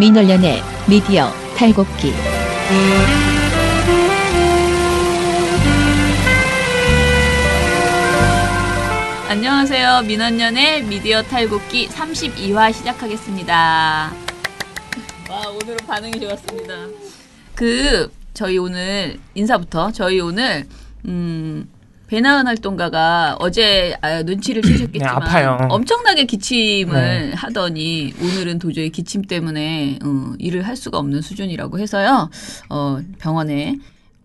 민원련의 미디어 탈곡기. 안녕하세요. 민원련의 미디어 탈곡기 32화 시작하겠습니다. 와, 오늘은 반응이 좋았습니다. 저희 오늘 인사부터. 저희 오늘 배나은 활동가가 어제 눈치를 채셨겠지만 네, 아파요. 엄청나게 기침을 네. 하더니 오늘은 도저히 기침 때문에 일을 할 수가 없는 수준이라고 해서요. 병원에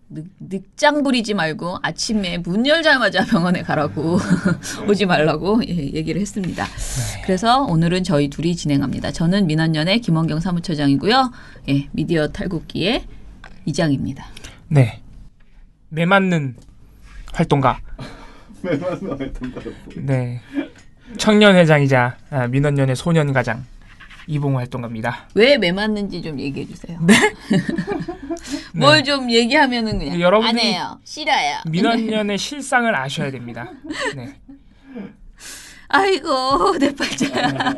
늑장 부리지 말고 아침에 문 열자마자 병원에 가라고 오지 말라고 얘기를 했습니다. 네. 그래서 오늘은 저희 둘이 진행합니다. 저는 민원연의 김원경 사무처장이고요. 예, 미디어 탈곡기의 이장입니다. 네. 매맞는 활동가. 매맞는 활동가. 네. 청년회장이자 민원연의 소년가장 이봉호 활동가입니다. 왜 매맞는지 좀 얘기해 주세요. 네? 뭘 좀 얘기하면은 그냥 안 해요. 싫어요. 민원연의 실상을 아셔야 됩니다. 네. 아이고 내 팔자야.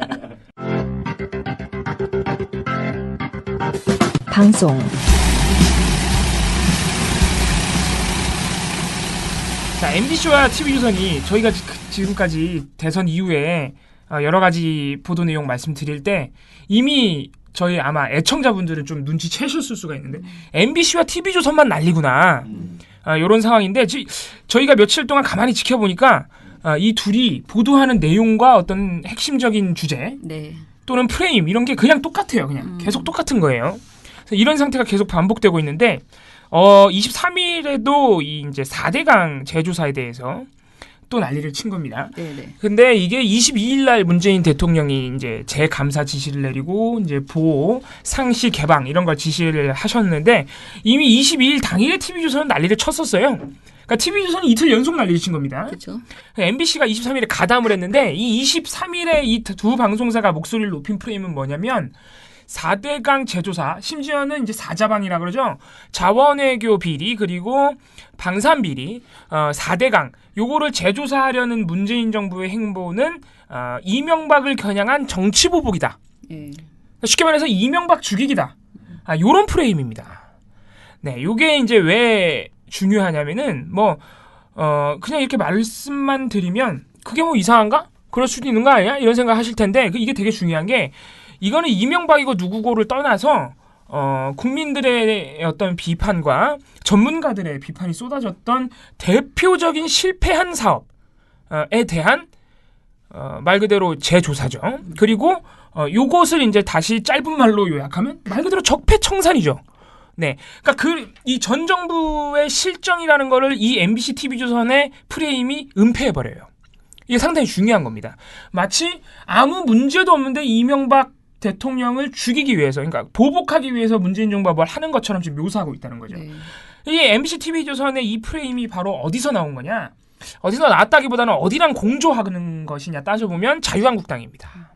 방송 자, MBC와 TV조선이 저희가 지금까지 대선 이후에 여러 가지 보도 내용 말씀드릴 때 이미 저희 아마 애청자분들은 좀 눈치채셨을 수가 있는데 MBC와 TV조선만 난리구나. 이런 상황인데 저희가 며칠 동안 가만히 지켜보니까 이 둘이 보도하는 내용과 어떤 핵심적인 주제 네. 또는 프레임 이런 게 그냥 똑같아요. 그냥 계속 똑같은 거예요. 그래서 이런 상태가 계속 반복되고 있는데 23일에도 이제 4대강 재조사에 대해서 또 난리를 친 겁니다. 네네. 근데 이게 22일 날 문재인 대통령이 이제 재감사 지시를 내리고 이제 보호, 상시 개방 이런 걸 지시를 하셨는데 이미 22일 당일에 TV조선은 난리를 쳤었어요. 그러니까 TV조선이 이틀 연속 난리를 친 겁니다. 그렇죠. MBC가 23일에 가담을 했는데 이 23일에 이 두 방송사가 목소리를 높인 프레임은 뭐냐면 4대강 재조사, 심지어는 이제 사자방이라 그러죠. 자원외교 비리 그리고 방산 비리, 4대강 요거를 재조사하려는 문재인 정부의 행보는 이명박을 겨냥한 정치 보복이다. 네. 쉽게 말해서 이명박 죽이기다. 요런 프레임입니다. 네, 요게 이제 왜 중요하냐면은 그냥 이렇게 말씀만 드리면 그게 뭐 이상한가? 그럴 수도 있는 거 아니야? 이런 생각 하실 텐데 이게 되게 중요한 게 이거는 이명박이고 누구고를 떠나서 국민들의 어떤 비판과 전문가들의 비판이 쏟아졌던 대표적인 실패한 사업에 대한 말 그대로 재조사죠. 그리고 요것을 이제 다시 짧은 말로 요약하면 말 그대로 적폐청산이죠. 네, 그러니까 이 전 정부의 실정이라는 거를 이 MBC TV조선의 프레임이 은폐해버려요. 이게 상당히 중요한 겁니다. 마치 아무 문제도 없는데 이명박 대통령을 죽이기 위해서, 그러니까 보복하기 위해서 문재인 정부가 뭘 하는 것처럼 지금 묘사하고 있다는 거죠. 네. 이 MBC TV조선의 이 프레임이 바로 어디서 나온 거냐? 어디서 나왔다기보다는 어디랑 공조하는 것이냐 따져보면 자유한국당입니다.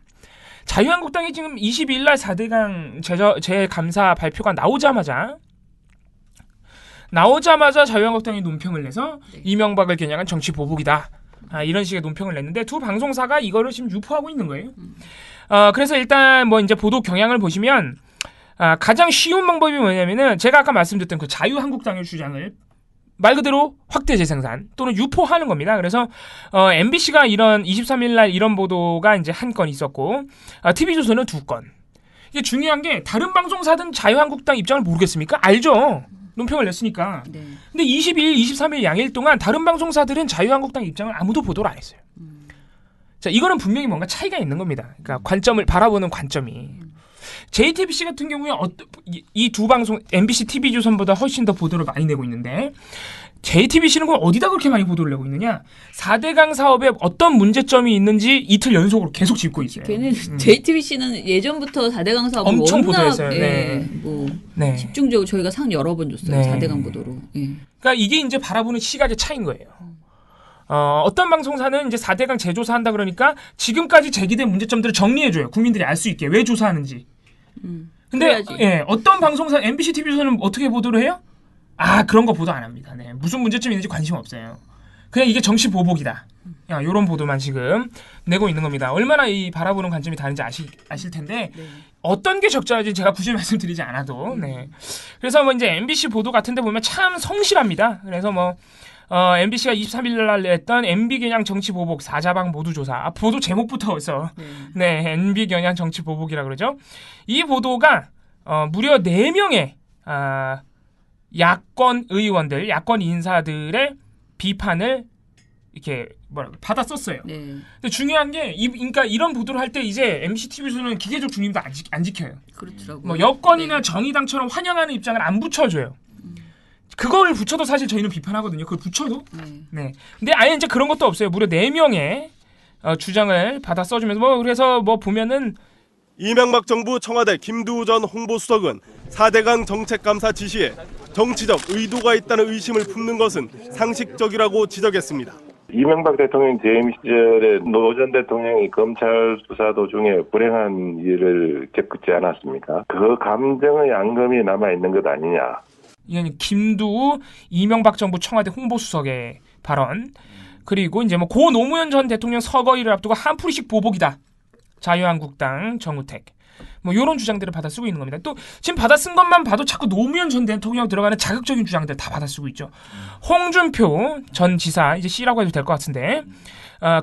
자유한국당이 지금 22일 날 4대강 재감사 발표가 나오자마자 자유한국당이 논평을 내서 이명박을 겨냥한 정치 보복이다. 이런 식의 논평을 냈는데 두 방송사가 이거를 지금 유포하고 있는 거예요. 그래서 일단 이제 보도 경향을 보시면 가장 쉬운 방법이 뭐냐면은 제가 아까 말씀드렸던 그 자유한국당의 주장을 말 그대로 확대 재생산 또는 유포하는 겁니다. 그래서 MBC가 이런 23일 날 이런 보도가 이제 한 건 있었고 TV조선은 2건. 이게 중요한 게 다른 방송사든 자유한국당 입장을 모르겠습니까? 알죠. 논평을 냈으니까. 네. 근데 22일, 23일 양일 동안 다른 방송사들은 자유한국당 입장을 아무도 보도를 안 했어요. 자, 이거는 분명히 뭔가 차이가 있는 겁니다. 그러니까 관점을 바라보는 관점이. JTBC 같은 경우에 이 두 방송 MBC TV조선보다 훨씬 더 보도를 많이 내고 있는데 JTBC는 그럼 어디다 그렇게 많이 보도를 내고 있느냐? 4대강 사업에 어떤 문제점이 있는지 이틀 연속으로 계속 짚고 있어요. 걔는 JTBC는 예전부터 4대강 사업을 엄청 워낙, 보도했어요. 네. 네. 집중적으로 저희가 상 여러 번 줬어요. 네. 4대강 보도로. 예. 그러니까 이게 이제 바라보는 시각의 차이인 거예요. 어떤 방송사는 이제 4대강 재조사한다 그러니까 지금까지 제기된 문제점들을 정리해줘요. 국민들이 알 수 있게 왜 조사하는지. 근데 어떤 방송사 MBC TV조선은 어떻게 보도를 해요? 그런 거 보도 안 합니다. 네. 무슨 문제점이 있는지 관심 없어요. 그냥 이게 정치 보복이다. 이런 보도만 지금 내고 있는 겁니다. 얼마나 이 바라보는 관점이 다른지 아실 텐데 네. 어떤 게 적절한지 제가 굳이 말씀드리지 않아도 네. 그래서 뭐 이제 MBC 보도 같은데 보면 참 성실합니다. 그래서 뭐 MBC가 23일 날 냈던 MB 겨냥 정치 보복 사자방 모두 조사. 보도 제목부터 벌써 네, MB 겨냥 정치 보복이라 그러죠. 이 보도가 무려 4명의 야권 의원들, 야권 인사들의 비판을 이렇게 받아 썼어요. 네. 근데 중요한 게 그러니까 이런 보도를 할 때 이제 MBC TV에서는 기계적 중립도 안 지켜요. 그렇더라고요. 뭐 여권이나 정의당처럼 환영하는 입장을 안 붙여줘요. 그걸 붙여도 사실 저희는 비판하거든요. 그걸 붙여도. 네. 근데 아예 이제 그런 것도 없어요. 무려 4명의 주장을 받아 써주면서 그래서 보면은 이명박 정부 청와대 김두우 전 홍보수석은 4대강 정책감사 지시에 정치적 의도가 있다는 의심을 품는 것은 상식적이라고 지적했습니다. 이명박 대통령 재임 시절에 노 전 대통령이 검찰 수사 도중에 불행한 일을 겪지 않았습니까? 그 감정의 앙금이 남아있는 것 아니냐. 이건 김두우 이명박 정부 청와대 홍보수석의 발언. 그리고 이제 고 노무현 전 대통령 서거일을 앞두고 한풀이식 보복이다. 자유한국당 정우택. 이런 주장들을 받아 쓰고 있는 겁니다. 또 지금 받아 쓴 것만 봐도 자꾸 노무현 전 대통령 들어가는 자극적인 주장들 다 받아 쓰고 있죠. 홍준표 전 지사, 이제 C라고 해도 될 것 같은데,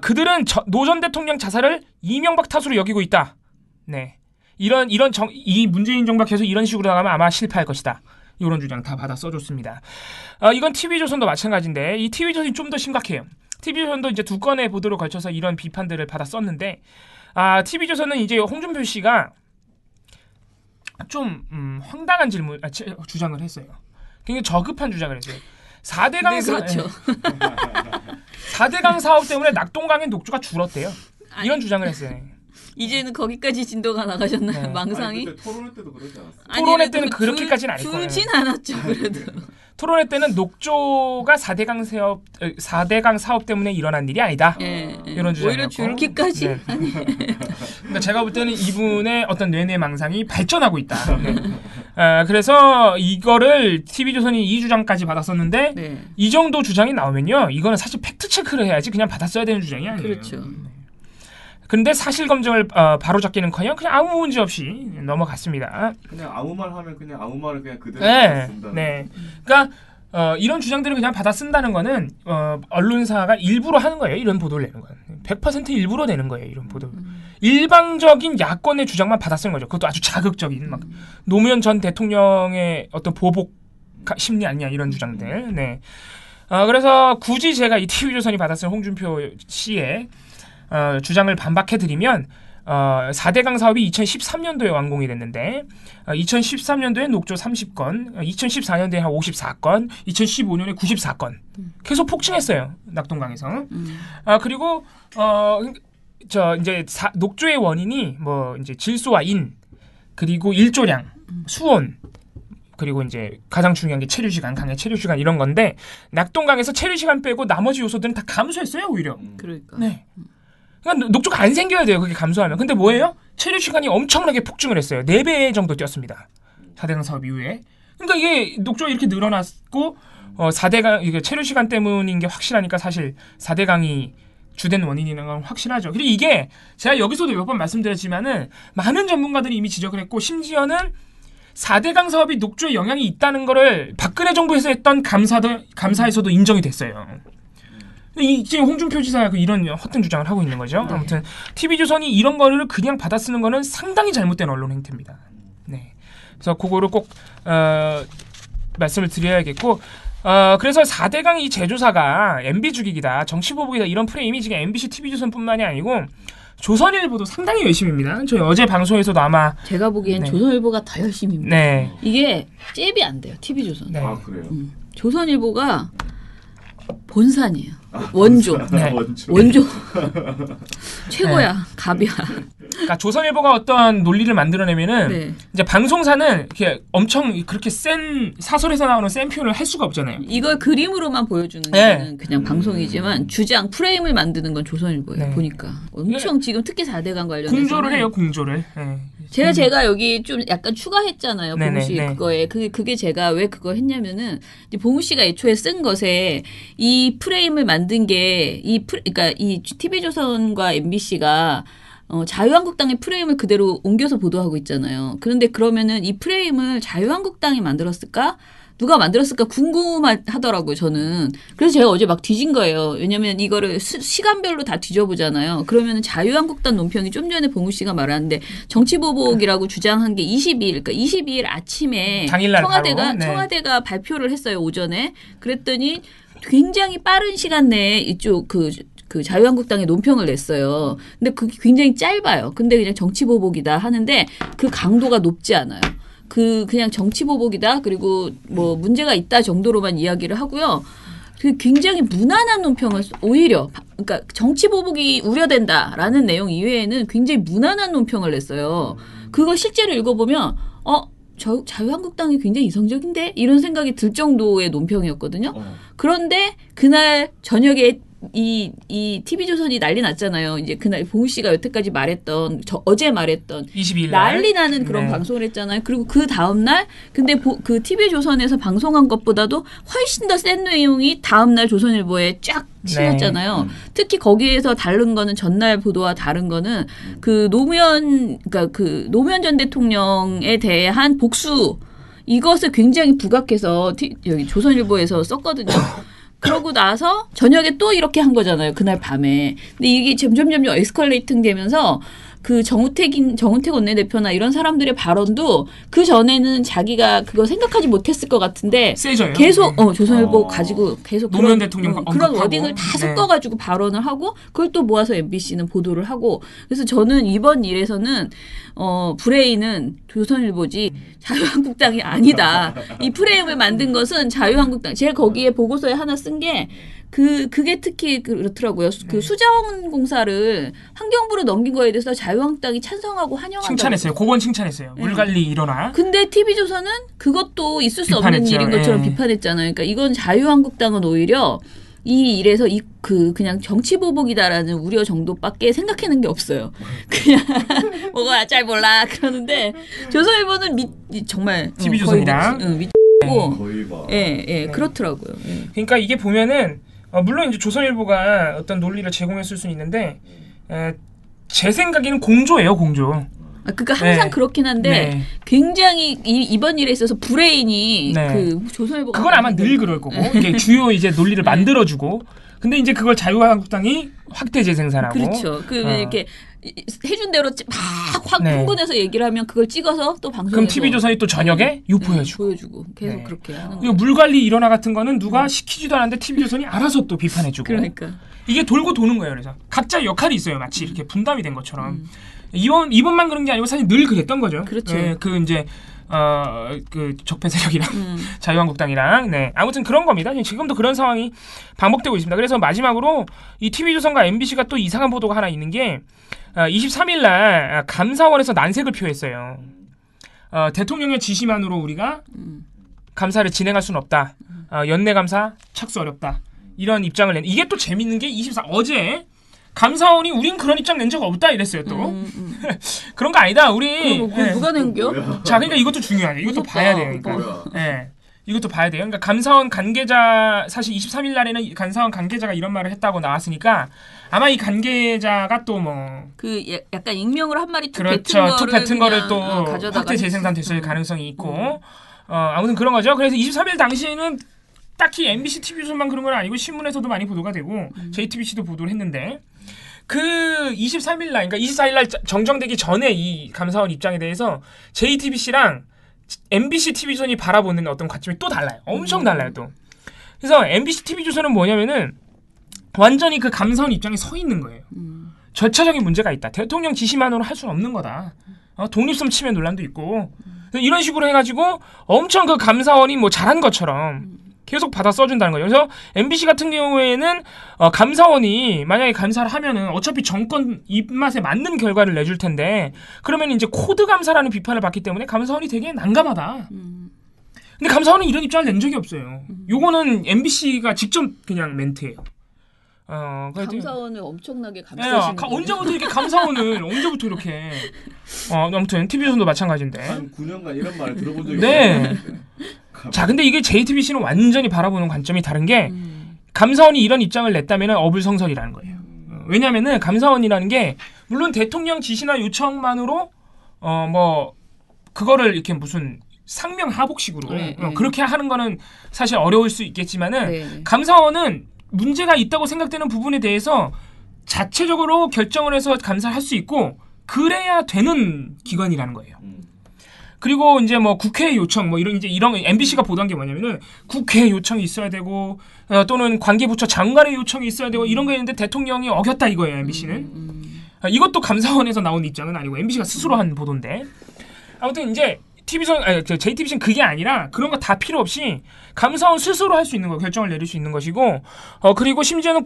그들은 노 전 대통령 자살을 이명박 탓으로 여기고 있다. 네, 이 문재인 정부가 계속 이런 식으로 나가면 아마 실패할 것이다. 이런 주장 다 받아 써줬습니다. 이건 TV조선도 마찬가지인데 이 TV조선이 좀 더 심각해요. TV조선도 이제 2건의 보도를 걸쳐서 이런 비판들을 받아 썼는데, TV조선은 이제 홍준표 씨가 좀 황당한 주장을 했어요. 굉장히 저급한 주장을 했어요. 4대강 네, 그렇죠. 4대강 사업 때문에 낙동강의 녹조가 줄었대요. 이런 주장을 했어요. 이제는 거기까지 진도가 나가셨나요? 네. 망상이? 그때 토론회 때도 그러지 않았어요? 토론회 때는 그렇게까지는 아닐 거예요. 줄진 않았죠, 그래도. 토론회 때는 녹조가 4대강 사업 때문에 일어난 일이 아니다. 이런 주장이었고. 오히려 줄기까지? 네. 그러니까 제가 볼 때는 이분의 어떤 뇌내 망상이 발전하고 있다. 네. 그래서 이거를 TV조선이 이 주장까지 받았었는데 네. 이 정도 주장이 나오면요, 이거는 사실 팩트 체크를 해야지 그냥 받았어야 되는 주장이 아니에요. 그렇죠. 근데 사실 검증을 바로잡기는커녕 그냥 아무 문제 없이 넘어갔습니다. 그냥 아무 말 하면 그냥 아무 말을 그냥 그대로 네, 쓴다. 네. 그러니까 이런 주장들을 그냥 받아 쓴다는 거는 언론사가 일부러 하는 거예요. 이런 보도를 내는 건 100% 일부러 내는 거예요. 이런 보도. 일방적인 야권의 주장만 받아 쓰는 거죠. 그것도 아주 자극적인 막 노무현 전 대통령의 어떤 보복 심리 아니냐 이런 주장들. 네. 그래서 굳이 제가 이 TV조선이 받았을 홍준표 씨의 주장을 반박해드리면 4대강 사업이 2013년도에 완공이 됐는데 2013년도에 녹조 30건, 2014년도에 한 54건, 2015년에 94건 계속 폭증했어요. 낙동강에서. 그리고 이제 녹조의 원인이 이제 질소와 인, 그리고 일조량, 수온, 그리고 이제 가장 중요한 게 체류 시간, 강의 체류 시간 이런 건데 낙동강에서 체류 시간 빼고 나머지 요소들은 다 감소했어요, 오히려. 그러니까. 네. 그러니까 녹조가 안 생겨야 돼요. 그게 감소하면. 근데 뭐예요? 체류 시간이 엄청나게 폭증을 했어요. 4배 정도 뛰었습니다. 4대강 사업 이후에. 그러니까 이게 녹조가 이렇게 늘어났고 4대강 이게 체류 시간 때문인 게 확실하니까 사실 4대강이 주된 원인이라는 건 확실하죠. 그리고 이게 제가 여기서도 몇 번 말씀드렸지만은 많은 전문가들이 이미 지적을 했고 심지어는 4대강 사업이 녹조에 영향이 있다는 거를 박근혜 정부에서 했던 감사에서도 인정이 됐어요. 지금 홍준표 지사가 이런 헛된 주장을 하고 있는 거죠. 네. 아무튼 TV조선이 이런 거를 그냥 받아쓰는 거는 상당히 잘못된 언론 행태입니다. 네. 그래서 그거를 꼭 말씀을 드려야겠고 그래서 4대강 이 제조사가 MB 죽이기다, 정치보복이다 이런 프레임이 지금 MBC TV조선뿐만이 아니고 조선일보도 상당히 열심입니다. 저희 어제 방송에서도 아마 제가 보기엔 네. 조선일보가 더 열심입니다. 네. 이게 잽이 안 돼요. TV조선. 네. 그래요? 조선일보가 본산이에요. 원조. 네. 원조. 최고야. 갑이야. 그러니까 조선일보가 어떤 논리를 만들어내면은 네. 이제 방송사는 이렇게 엄청 그렇게 센 사설에서 나오는 센 표현을 할 수가 없잖아요. 이걸 그림으로만 보여주는 네. 거는 그냥 방송이지만 주장 프레임을 만드는 건 조선일보예요. 네. 보니까 엄청 지금 특히 4대강 관련해서 공조를 해요, 공조를. 네. 제가 여기 좀 약간 추가했잖아요. 네네, 봉우 씨 네. 그거에 그게 제가 왜 그거 했냐면은 이제 봉우 씨가 애초에 쓴 것에 이 프레임을 만든 게 그러니까 이 TV조선과 MBC가 자유한국당의 프레임을 그대로 옮겨서 보도하고 있잖아요. 그런데 그러면은 이 프레임을 자유한국당이 만들었을까? 누가 만들었을까 궁금하더라고요, 저는. 그래서 제가 어제 막 뒤진 거예요. 왜냐면 이거를 시간별로 다 뒤져보잖아요. 그러면은 자유한국당 논평이 좀 전에 봉우 씨가 말하는데 정치보복이라고 주장한 게 22일, 그러니까 22일 아침에 당일날 바로, 청와대가 발표를 했어요, 오전에. 그랬더니 굉장히 빠른 시간 내에 이쪽 그 자유한국당의 논평을 냈어요. 근데 그게 굉장히 짧아요. 근데 그냥 정치보복이다 하는데 그 강도가 높지 않아요. 그냥 정치보복이다. 그리고 뭐 문제가 있다 정도로만 이야기를 하고요. 그 굉장히 무난한 논평을 오히려 그러니까 정치보복이 우려된다라는 내용 이외에는 굉장히 무난한 논평을 냈어요. 그거 실제로 읽어보면 자유한국당이 굉장히 이성적인데 이런 생각이 들 정도의 논평이었거든요. 그런데 그날 저녁에 이 TV조선이 난리 났잖아요. 이제 그날 봉우 씨가 여태까지 말했던 어제 말했던 22일 난리 나는 그런 네. 방송을 했잖아요. 그리고 그 다음 날 근데 그 TV조선에서 방송한 것보다도 훨씬 더 센 내용이 다음 날 조선일보에 쫙 실렸잖아요. 특히 거기에서 다른 거는 전날 보도와 다른 거는 그 노무현 전 대통령에 대한 복수 이것을 굉장히 부각해서 여기 조선일보에서 썼거든요. 그러고 나서 저녁에 또 이렇게 한 거잖아요. 그날 밤에. 근데 이게 점점 에스컬레이팅 되면서 그 정우택 원내대표나 이런 사람들의 발언도 그 전에는 자기가 그거 생각하지 못했을 것 같은데 세져요. 계속 조선일보 가지고 계속 노무현 대통령 그런 워딩을 다 섞어가지고 발언을 하고 그걸 또 모아서 MBC는 보도를 하고 그래서 저는 이번 일에서는 브레인은 조선일보지 자유한국당이 아니다. 이 프레임을 만든 것은 자유한국당. 제가 거기에 보고서에 하나 쓴 게 그게 특히 그렇더라고요. 그 수자원공사를 환경부로 넘긴 거에 대해서 자유한국당이 찬성하고 환영한다고. 칭찬했어요. 그건 칭찬했어요. 물관리 일어나. 근데 TV조선은 그것도 있을 수 없는 비판했죠. 일인 것처럼 비판했잖아요. 그러니까 이건 자유한국당은 오히려 이 일에서 그냥 정치보복이다라는 우려 정도밖에 생각하는 게 없어요. 그냥 뭐가 잘 몰라 그러는데 조선일보는 정말 TV조선이랑 믿고 거의 막 그렇더라고요. 예. 그러니까 이게 보면은 물론 이제 조선일보가 어떤 논리를 제공했을 수는 있는데 제 생각에는 공조예요, 공조. 그러니까 항상 그렇긴 한데 굉장히 이번 일에 있어서 브레인이 그 조선일보가 그건 아마 늘 그럴 거고 이게 주요 이제 논리를 만들어주고 근데 이제 그걸 자유한국당이 확대 재생산하고 그렇죠. 이렇게 해준 대로 확 흥분해서 얘기를 하면 그걸 찍어서 또 방송에서 그럼 TV조선이 또 저녁에 유포해주고 보여주고 계속 그렇게 하는 그리고 거예요. 물관리 일어나 같은 거는 누가 시키지도 않았는데 TV조선이 알아서 또 비판해주고 그러니까 이게 돌고 도는 거예요. 그래서 각자 역할이 있어요. 마치 이렇게 분담이 된 것처럼 이번만 그런 게 아니고 사실 늘 그랬던 거죠. 그렇죠. 그 이제 그 적폐 세력이랑 자유한국당이랑 아무튼 그런 겁니다. 지금도 그런 상황이 반복되고 있습니다. 그래서 마지막으로 이 TV조선과 MBC가 또 이상한 보도가 하나 있는 게 23일 날 감사원에서 난색을 표했어요. 대통령의 지시만으로 우리가 감사를 진행할 수는 없다. 연내 감사 착수 어렵다. 이런 입장을 낸. 이게 또 재밌는 게 어제 감사원이 우린 그런 입장 낸 적 없다 이랬어요 또. 그런 거 아니다. 우리 누가 낸겨? 자, 그러니까 이것도 중요하죠. 이것도 봐야 돼요. 그러니까. 이것도 봐야 돼요. 그러니까 감사원 관계자 사실 23일 날에는 감사원 관계자가 이런 말을 했다고 나왔으니까 아마 이 관계자가 또 뭐 약간 익명으로 한 마리 툭 그렇죠. 툭 뱉은 거를 또 가져다가 확대 재생산됐을 가능성이 있고 아무튼 그런 거죠. 그래서 23일 당시에는 딱히 MBC, TV조선만 그런 건 아니고 신문에서도 많이 보도가 되고 JTBC도 보도를 했는데 그 23일 날, 그러니까 24일 날 정정되기 전에 이 감사원 입장에 대해서 JTBC랑 MBC, TV조선이 바라보는 어떤 관점이 또 달라요. 엄청 달라요 또. 그래서 MBC, TV조선은 뭐냐면은 완전히 그 감사원 입장에 서 있는 거예요. 절차적인 문제가 있다. 대통령 지시만으로 할 수는 없는 거다. 독립성 침해 논란도 있고 이런 식으로 해가지고 엄청 그 감사원이 뭐 잘한 것처럼 계속 받아 써준다는 거예요. 그래서 MBC 같은 경우에는 감사원이 만약에 감사를 하면은 어차피 정권 입맛에 맞는 결과를 내줄 텐데 그러면 이제 코드 감사라는 비판을 받기 때문에 감사원이 되게 난감하다. 근데 감사원은 이런 입장을 낸 적이 없어요. 요거는 MBC가 직접 그냥 멘트예요. 감사원을 엄청나게 감싸시는 언제부터 이렇게 감사원을 언제부터 이렇게 아무튼 TV조선도 마찬가지인데 한 9년간 이런 말을 들어본 적이 네. 없어요. 자, 근데 이게 JTBC는 완전히 바라보는 관점이 다른 게 감사원이 이런 입장을 냈다면 어불성설이라는 거예요. 왜냐면은 감사원이라는 게 물론 대통령 지시나 요청만으로 뭐 그거를 이렇게 무슨 상명하복식으로 그렇게 하는 거는 사실 어려울 수 있겠지만은 네. 감사원은 문제가 있다고 생각되는 부분에 대해서 자체적으로 결정을 해서 감사를 할 수 있고 그래야 되는 기관이라는 거예요. 그리고 이제 뭐 국회 요청 뭐 이런 MBC가 보도한 게 뭐냐면은 국회 요청이 있어야 되고 또는 관계부처 장관의 요청이 있어야 되고 이런 거 있는데 대통령이 어겼다 이거예요. MBC는 이것도 감사원에서 나온 입장은 아니고 MBC가 스스로 한 보도인데 아무튼 이제 JTBC는 그게 아니라 그런 거 다 필요 없이 감사원 스스로 할 수 있는 거 결정을 내릴 수 있는 것이고 그리고 심지어는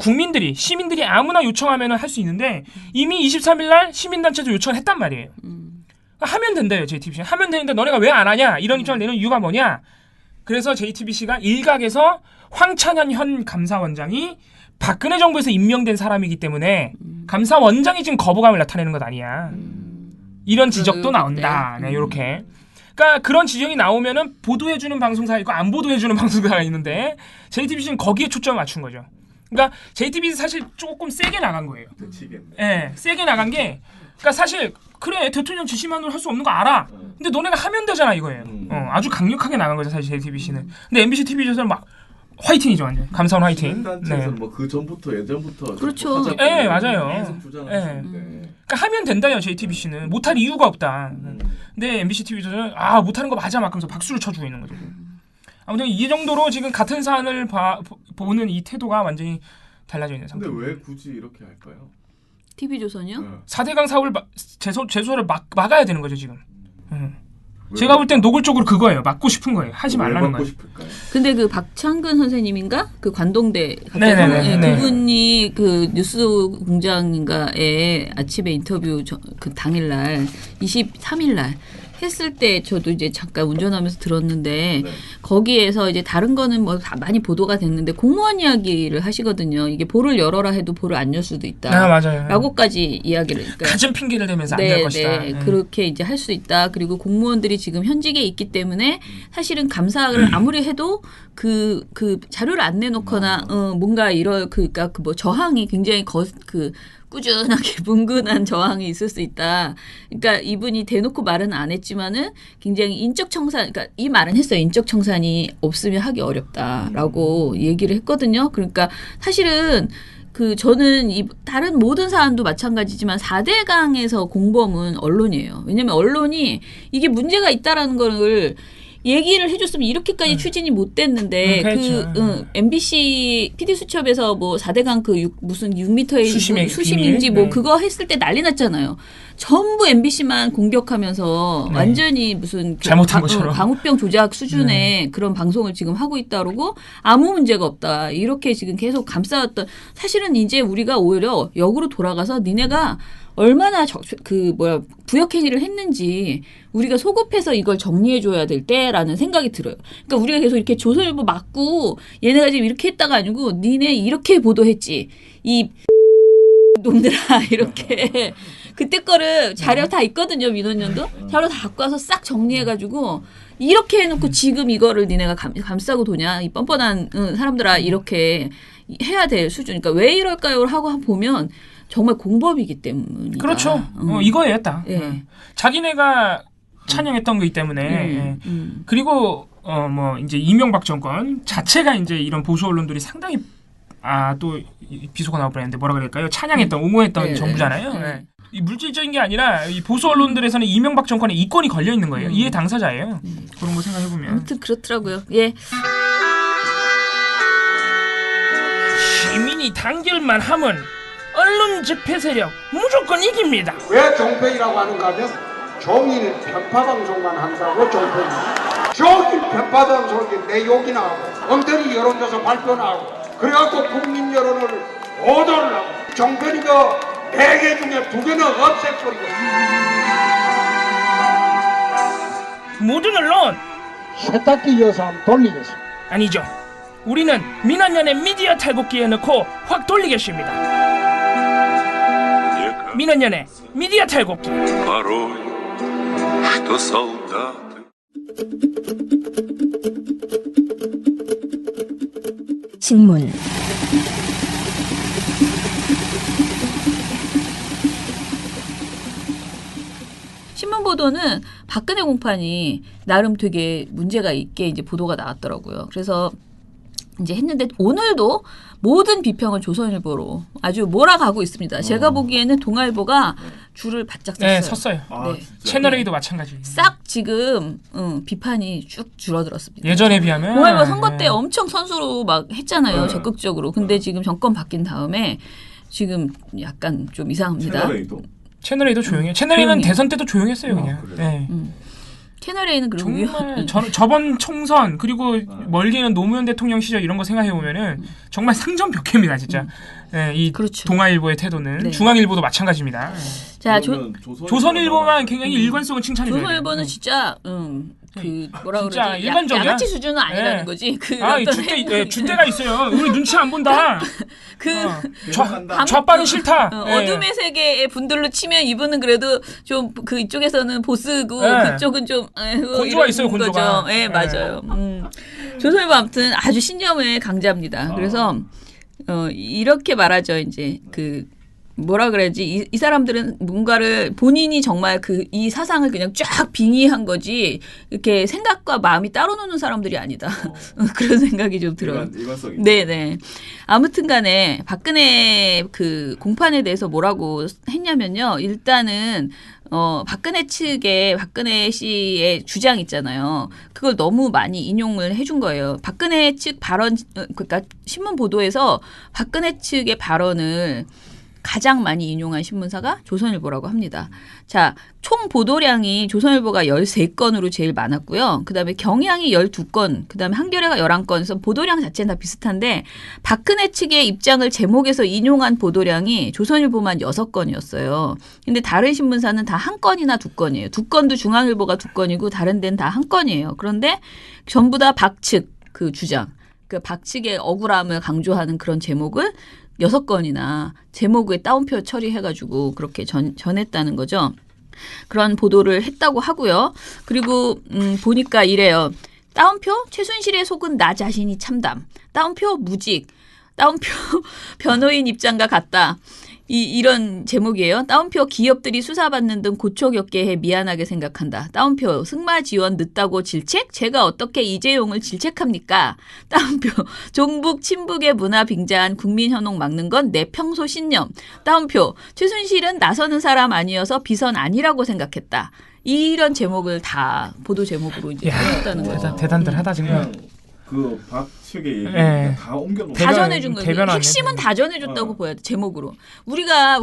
시민들이 아무나 요청하면 할 수 있는데 이미 23일 날 시민단체도 요청을 했단 말이에요. 하면 된대요. JTBC는 하면 되는데 너네가 왜 안 하냐 이런 입장을 내는 이유가 뭐냐. 그래서 JTBC가 일각에서 황찬현 현 감사원장이 박근혜 정부에서 임명된 사람이기 때문에 감사원장이 지금 거부감을 나타내는 것 아니야. 이런 지적도 나온다. 네, 이렇게. 그러니까 그런 지적이 나오면은 보도해주는 방송사가 있고 안 보도해주는 방송사가 있는데 JTBC는 거기에 초점을 맞춘 거죠. 그러니까 JTBC 사실 조금 세게 나간 거예요. 네, 세게 나간 게 그러니까 사실 그래 대통령 지시만으로 할 수 없는 거 알아. 근데 너네가 하면 되잖아 이거예요. 아주 강력하게 나간 거죠 사실 JTBC는. 근데 MBC, TV조선은 막 화이팅이죠 완전. 감사원 화이팅. 단체에서 뭐그 전부터 예전부터 그렇죠. 예, 맞아요. 계속 주장하시는데. 그러니까 하면 된다요 JTBC는. 못할 이유가 없다. 근데 MBC, TV조선은 못하는 거 맞아 막 하면서 박수를 쳐주고 있는 거죠. 아무튼 이 정도로 지금 같은 사안을 보는 이 태도가 완전히 달라져 있는 상태. 근데 왜 굳이 이렇게 할까요? TV조선이요? 4대강 사업을 제소를 막아야 되는 거죠 지금. 제가 볼 땐 노골적으로 그거예요. 막고 싶은 거예요. 하지 말라는 거예요. 싶을까요? 근데 그 박창근 선생님인가? 그 관동대 네네네. 그분이 그 뉴스 공장인가에 아침에 인터뷰 그 당일날 23일날 했을 때 저도 이제 잠깐 운전하면서 들었는데 네. 거기에서 이제 다른 거는 뭐 다 많이 보도가 됐는데 공무원 이야기를 하시거든요. 이게 볼을 열어라 해도 볼을 안 열 수도 있다. 맞아요. 라고까지 이야기를. 그러니까 가진 핑계를 대면서 안 될 것이다. 그렇게 이제 할 수 있다. 그리고 공무원들이 지금 현직에 있기 때문에 사실은 감사를 아무리 해도 그 자료를 안 내놓거나 뭔가 그러니까 그 뭐 저항이 굉장히 꾸준하게 뭉근한 저항이 있을 수 있다. 그러니까 이분이 대놓고 말은 안 했지만은 굉장히 인적 청산, 그러니까 이 말은 했어요. 인적 청산이 없으면 하기 어렵다라고 얘기를 했거든요. 그러니까 사실은 저는 다른 모든 사안도 마찬가지지만 4대강에서 공범은 언론이에요. 왜냐면 언론이 이게 문제가 있다라는 거를 얘기를 해줬으면 이렇게까지 추진이 못 됐는데 그렇죠. MBC PD수첩에서 뭐 4대강 무슨 6m의 수심인지 뭐 그거 했을 때 난리 났잖아요. 전부 MBC만 공격하면서 완전히 무슨 잘못한 것처럼 광우병 조작 수준의 그런 방송을 지금 하고 있다고 아무 문제가 없다. 이렇게 지금 계속 감싸왔던 사실은 이제 우리가 오히려 역으로 돌아가서 니네가 얼마나 부역행위를 했는지 우리가 소급해서 이걸 정리해줘야 될 때라는 생각이 들어요. 그러니까 우리가 계속 이렇게 조선일보 맞고 얘네가 지금 이렇게 했다가 아니고 니네 이렇게 보도했지. 이 놈들아 이렇게 그때 거를 자료 다 있거든요. 민원연도 자료 다 갖고 와서 싹 정리해가지고 이렇게 해놓고 지금 이거를 니네가 감싸고 도냐 이 뻔뻔한 사람들아 이렇게 해야 될 수준. 그러니까 왜 이럴까요? 하고 보면 정말 공범이기 때문이다. 그렇죠. 이거예요, 딱. 예. 자기네가 찬양했던 거기 때문에. 그리고 뭐 이제 이명박 정권 자체가 이제 이런 보수 언론들이 상당히 또 비속어 나올 뻔했는데 뭐라 그럴까요? 찬양했던 옹호했던 정부잖아요. 네. 이 물질적인 게 아니라 이 보수 언론들에서는 이명박 정권의 이권이 걸려 있는 거예요. 이해 당사자예요. 그런 거 생각해 보면. 아무튼 그렇더라고요. 예. 시민이 단결만 하면 언론 집회 세력 무조건 이깁니다. 왜 종편이라고 하는가 하면 종일 편파 방송만 한다고 종편이. 종일 편파 방송이 내 욕이나 하고 엉터리 여론조사 발표나 하고 그래갖고 국민 여론을 오도를 하고 종편이 4개 중에 2개는 없애버리고. 모든 언론 세탁기 여사 한번 돌리겠습니다. 아니죠. 우리는 민원연의 미디어 탈곡기에 넣고 확 돌리겠습니다. 민원연의 미디어 탈곡기. Порой, что солдаты. 신문 신문 보도는 박근혜 공판이 나름 되게 문제가 있게 이제 보도가 나왔더라고요. 그래서 이제 했는데 오늘도 모든 비평을 조선일보로 아주 몰아가고 있습니다. 제가 보기에는 동아일보가 줄을 바짝 섰어요. 네, 섰어요. 네. 채널 A도 마찬가지. 싹 지금 비판이 쭉 줄어들었습니다. 예전에 비하면 동아일보 선거 때 엄청 선수로 막 했잖아요. 적극적으로. 근데 지금 정권 바뀐 다음에 지금 약간 좀 이상합니다. 채널 A도 조용해요. 채널 A는 조용히. 대선 때도 조용했어요, 그냥. 네. 채널 A는 그리고 정말 저번 총선 그리고 멀게는 노무현 대통령 시절 이런 거 생각해 보면은 정말 상전벽해입니다, 진짜. 네, 이 그렇죠. 동아일보의 태도는 네. 중앙일보도 마찬가지입니다. 자, 조선일보만 굉장히 일관성을 칭찬해줘야 돼요. 조선일보는 진짜 그 뭐라 진짜 그러지? 일반적이야. 양아치 수준은 아니라는 네. 거지. 그 줏대가 있어요. 우리 눈치 안 본다. 좌빨은 싫다. 어둠의 세계의 분들로 치면 이분은 그래도 좀 그 이쪽에서는 보스고 네. 그쪽은 좀 곤조가 있어요, 곤조가. 네, 맞아요. 조선일보 아무튼 아주 신념의 강자입니다. 그래서 이렇게 말하죠. 이제 그 뭐라 그래야지 이 사람들은 뭔가를 본인이 정말 이 사상을 그냥 쫙 빙의한 거지 이렇게 생각과 마음이 따로 노는 사람들이 아니다. 그런 생각이 좀 들어요. 네네. 아무튼간에 박근혜 그 공판에 대해서 뭐라고 했냐면요. 일단은 박근혜 측에 박근혜 씨의 주장 있잖아요. 그걸 너무 많이 인용을 해준 거예요. 박근혜 측 발언 그러니까 신문 보도에서 박근혜 측의 발언을 가장 많이 인용한 신문사가 조선일보라고 합니다. 자, 총 보도량이 조선일보가 13건으로 제일 많았고요. 그다음에 경향이 12건, 그다음에 한겨레가 11건. 그래서 보도량 자체는 다 비슷한데 박근혜 측의 입장을 제목에서 인용한 보도량이 조선일보만 6건이었어요. 근데 다른 신문사는 다 1건이나 2건이에요. 2건도 중앙일보가 2건이고 다른 데는 다 1건이에요. 그런데 전부 다 박측 그 주장, 그 박측의 억울함을 강조하는 그런 제목을 6건이나 제목에 따옴표 처리해가지고 그렇게 전했다는 거죠. 그런 보도를 했다고 하고요. 그리고 보니까 이래요. 따옴표 최순실의 속은 나 자신이 참담. 따옴표 무직. 따옴표 변호인 입장과 같다. 이런 제목이에요. 따옴표 기업들이 수사받는 등 고초 겪게 해 미안하게 생각한다. 따옴표 승마 지원 늦다고 질책? 제가 어떻게 이재용을 질책합니까? 따옴표 종북 친북의 문화 빙자한 국민 현혹 막는 건 내 평소 신념. 따옴표 최순실은 나서는 사람 아니어서 비선 아니라고 생각했다. 이런 제목을 다 보도 제목으로 이제 했다는 거죠. 대단들하다 지금. 그 박측의 얘기 다 옮겨놓은 다 전해준 거예요. 핵심은 다 전해줬다고 보여야 돼. 제목으로. 우리가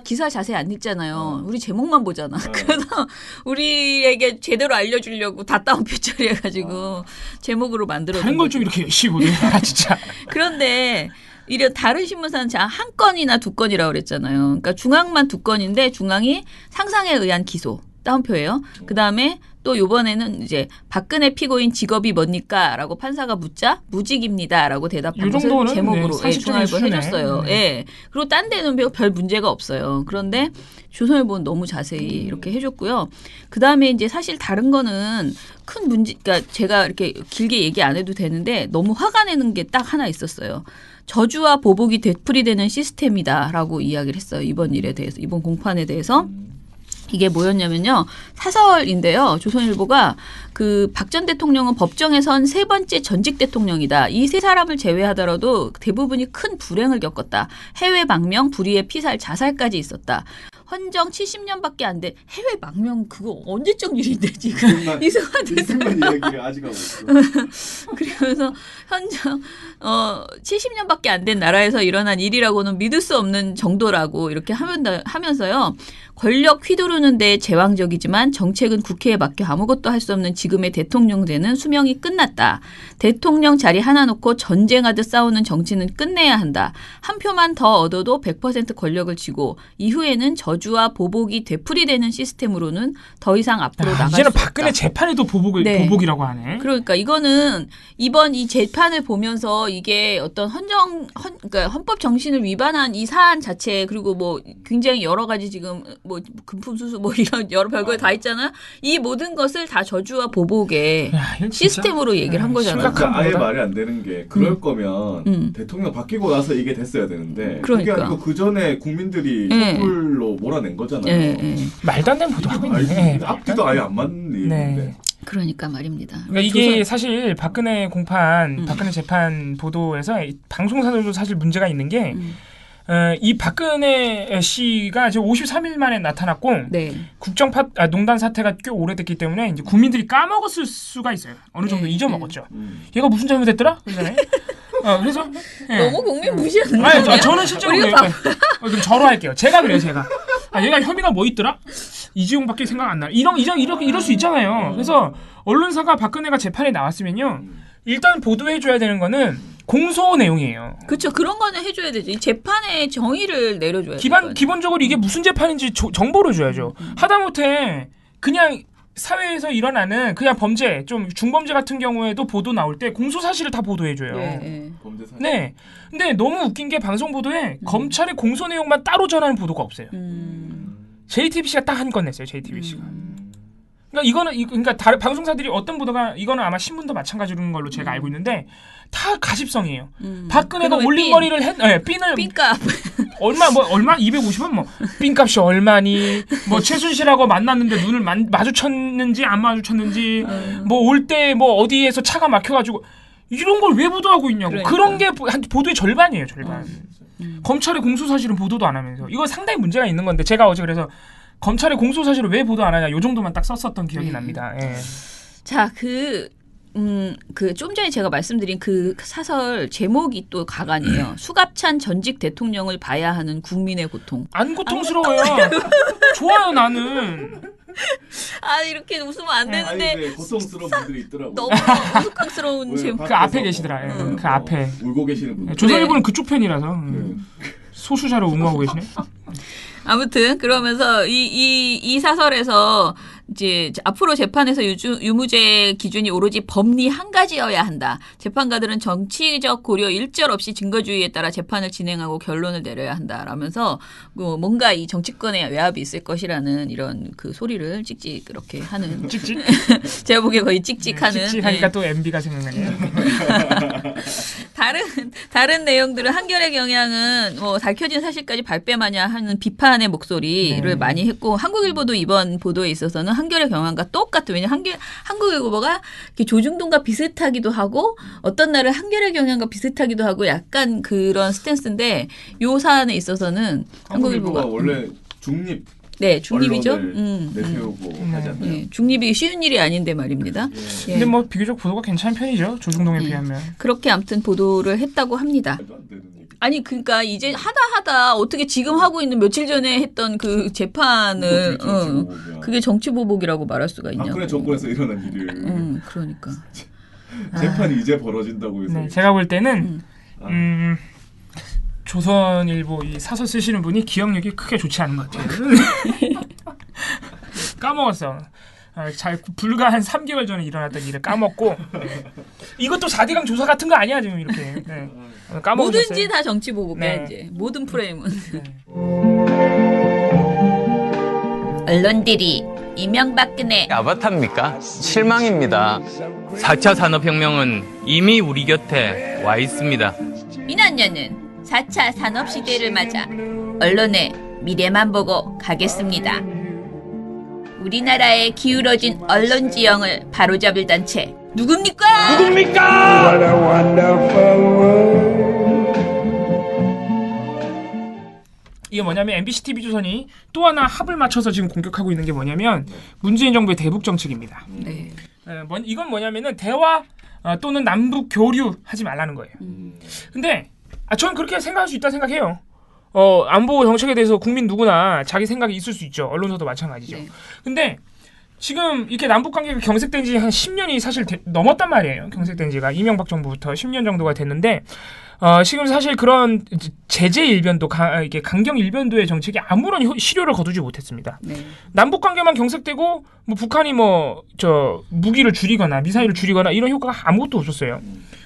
기사 자세히 안 읽잖아요. 우리 제목만 보잖아. 그래서 우리에게 제대로 알려주려고 다 따옴표 처리해가지고 제목으로 만들어. 다른 걸 좀 이렇게 열심히 보네. 진짜. 그런데 이런 다른 신문사는 한 건이나 2건이라고 그랬잖아요. 그러니까 중앙만 2건인데 중앙이 상상에 의한 기소. 따옴표예요. 그다음에 또 이번에는 이제 박근혜 피고인 직업이 뭡니까? 라고 판사가 묻자 무직입니다. 라고 대답한 것을 제목으로 중앙일보 해줬어요. 예. 그리고 딴 데는 별 문제가 없어요. 그런데 조선일보는 너무 자세히 이렇게 해줬고요. 그다음에 이제 사실 다른 거는 큰 문제, 그러니까 제가 이렇게 길게 얘기 안 해도 되는데 너무 화가 내는 게 딱 하나 있었어요. 저주와 보복이 되풀이되는 시스템이다라고 이야기를 했어요. 이번 일에 대해서, 이번 공판에 대해서. 이게 뭐였냐면요. 사설인데요. 조선일보가 그 박 전 대통령은 법정에 선 3번째 전직 대통령이다. 이 3사람을 제외하더라도 대부분이 큰 불행을 겪었다. 해외 망명, 불의의 피살, 자살까지 있었다. 헌정 70년밖에 안 돼. 해외 망명 그거 언제적 일인데 지금 이승만 이야기를 아직 하고 있어. 그러면서 헌정 70년밖에 안 된 나라에서 일어난 일이라고는 믿을 수 없는 정도라고 이렇게 하면서요. 권력 휘두르는 데 제왕적이지만 정책은 국회에 맡겨 아무것도 할 수 없는 지금의 대통령제는 수명이 끝났다. 대통령 자리 하나 놓고 전쟁하듯 싸우는 정치는 끝내야 한다. 한 표만 더 얻어도 100% 권력을 쥐고 이후에는 저주와 보복이 되풀이되는 시스템으로는 더 이상 앞으로 나갈 수 없다. 이제는 박근혜 재판에도 보복이라고 하네. 그러니까 이거는 이번 이 재판을 보면서 이게 어떤 그러니까 헌법 정신을 위반한 이 사안 자체 그리고 뭐 굉장히 여러 가지 지금 뭐 금품 수수 뭐 이런 여러 별거 다 있잖아요. 이 모든 것을 다 저주와 보복의 시스템으로 얘기를 한 거잖아요. 아예 말이 안 되는 게 그럴 거면 대통령 바뀌고 나서 이게 됐어야 되는데 그러니까. 그게 아니고 그 전에 국민들이 촛불로 몰아낸 거잖아요. 예, 예. 말도 안 되는 보도 하고 있네. 앞뒤도 아예 안 맞는 얘기인데. 그러니까 말입니다. 그러니까 이게 사실 박근혜 공판, 박근혜 재판 보도에서 방송사들도 사실 문제가 있는 게 이 박근혜 씨가 지금 53일 만에 나타났고 네. 농단 사태가 꽤 오래됐기 때문에 이제 국민들이 까먹었을 수가 있어요. 어느 정도 잊어먹었죠. 얘가 무슨 잘못했더라? 그래서 너무 국민 무시하는 거예요. 아니, 저는 실제로 그래요. 그럼 저로 할게요. 제가 그래요, 제가. 얘가 혐의가 뭐 있더라? 이재용밖에 생각 안 나. 이럴 수 있잖아요. 그래서 언론사가 박근혜가 재판에 나왔으면요, 일단 보도해줘야 되는 거는 공소 내용이에요. 그렇죠. 그런 거는 해줘야 되죠. 이 재판에 정의를 내려줘야 돼요. 기본적으로 이게 무슨 재판인지 정보를 줘야죠. 하다못해 그냥 사회에서 일어나는 그냥 범죄, 좀 중범죄 같은 경우에도 보도 나올 때 공소 사실을 다 보도해줘요. 네. 범죄 사실. 네. 근데 너무 웃긴 게 방송 보도에 검찰의 공소 내용만 따로 전하는 보도가 없어요. JTBC가 딱 한 건 냈어요. JTBC가. 그러니까 그러니까 다른 방송사들이 어떤 보도가 이거는 아마 신문도 마찬가지인 걸로 제가 알고 있는데 다 가십성이에요. 박근혜가 올림머리를 핀을 핀값 얼마 250원 뭐 핀값이 얼마니 뭐 최순실하고 만났는데 눈을 마주쳤는지 안 마주쳤는지 뭐 올 때 뭐 어디에서 차가 막혀가지고 이런 걸 왜 보도하고 있냐고. 그러니까. 그런 게 한 보도의 절반이에요. 절반. 검찰의 공소 사실은 보도도 안 하면서 이거 상당히 문제가 있는 건데 제가 어제 그래서 검찰의 공소 사실을 왜 보도 안 하냐 요 정도만 딱 썼었던 기억이 납니다. 예. 자, 좀 전에 제가 말씀드린 그 사설 제목이 또 가관이에요. 수갑찬 전직 대통령을 봐야 하는 국민의 고통. 안 고통스러워요. 좋아요, 나는. 이렇게 웃으면 안 되는데. 아니, 고통스러운 분들이 있더라고요. 너무 우스꽝스러운 제목. 그 앞에 계시더라. 그 앞에. 울고 계시는 분들. 조선일보는 그쪽 편이라서 소수자로 옹호하고 계시네. 아무튼 그러면서 이 사설에서 이제 앞으로 재판에서 유무죄 기준이 오로지 법리 한 가지여야 한다. 재판가들은 정치적 고려 일절 없이 증거주의에 따라 재판을 진행하고 결론을 내려야 한다라면서 뭔가 이 정치권의 외압이 있을 것이라는 이런 그 소리를 찍찍 그렇게 하는. 찍찍? 제가 보기에 거의 찍찍하는. 찍찍하니까 또 MB가 생각나네요. 다른 내용들은 한겨레 경향은 뭐 밝혀진 사실까지 발뺌하냐 하는 비판의 목소리를 많이 했고 한국일보도 이번 보도에 있어서는 한겨레 경향과 똑같은 왜냐하면 한국일보가 조중동과 비슷하기도 하고 어떤 날은 한겨레 경향과 비슷하기도 하고 약간 그런 스탠스인데 요 사안에 있어서는 한국일보가 원래 중립. 네, 중립이죠. 내세우고 하잖아요. 네, 중립이 쉬운 일이 아닌데 말입니다. 예. 근데 뭐 비교적 보도가 괜찮은 편이죠. 조중동에 비하면. 그렇게 아무튼 보도를 했다고 합니다. 아니 그러니까 이제 하다 어떻게 지금 하고 있는 며칠 전에 했던 그 재판을 그게 정치보복이라고 말할 수가 있냐고. 박근혜 정권에서 일어난 일을. 그러니까. 재판이 이제 벌어진다고 해서. 네, 제가 볼 때는 조선일보 이 사설 쓰시는 분이 기억력이 크게 좋지 않은 것 같아요. 까먹었어. 불과 한 3개월 전에 일어났던 일을 까먹고 이것도 4대강 조사 같은 거 아니야 지금 이렇게. 네. 까먹으셨어요. 뭐든지 다 정치 보복이야 이제. 모든 프레임은. 언론들이 이명박근혜 아바타입니까? 실망입니다. 4차 산업혁명은 이미 우리 곁에 와 있습니다. 민원연은 4차 산업시대를 맞아 언론의 미래만 보고 가겠습니다. 우리나라의 기울어진 언론 지형을 바로잡을 단체 누굽니까? 이게 뭐냐면 MBC TV조선이 또 하나 합을 맞춰서 지금 공격하고 있는 게 뭐냐면 문재인 정부의 대북 정책입니다. 네. 이건 뭐냐면은 대화 또는 남북 교류 하지 말라는 거예요. 근데 저는 그렇게 생각할 수 있다 생각해요. 안보 정책에 대해서 국민 누구나 자기 생각이 있을 수 있죠. 언론사도 마찬가지죠. 네. 근데 지금 이렇게 남북 관계가 경색된 지 한 10년이 사실 넘었단 말이에요. 경색된 지가 이명박 정부부터 10년 정도가 됐는데 지금 사실 그런 제재 일변도 이게 강경 일변도의 정책이 아무런 실효를 거두지 못했습니다. 네. 남북 관계만 경색되고 뭐 북한이 무기를 줄이거나 미사일을 줄이거나 이런 효과가 아무것도 없었어요.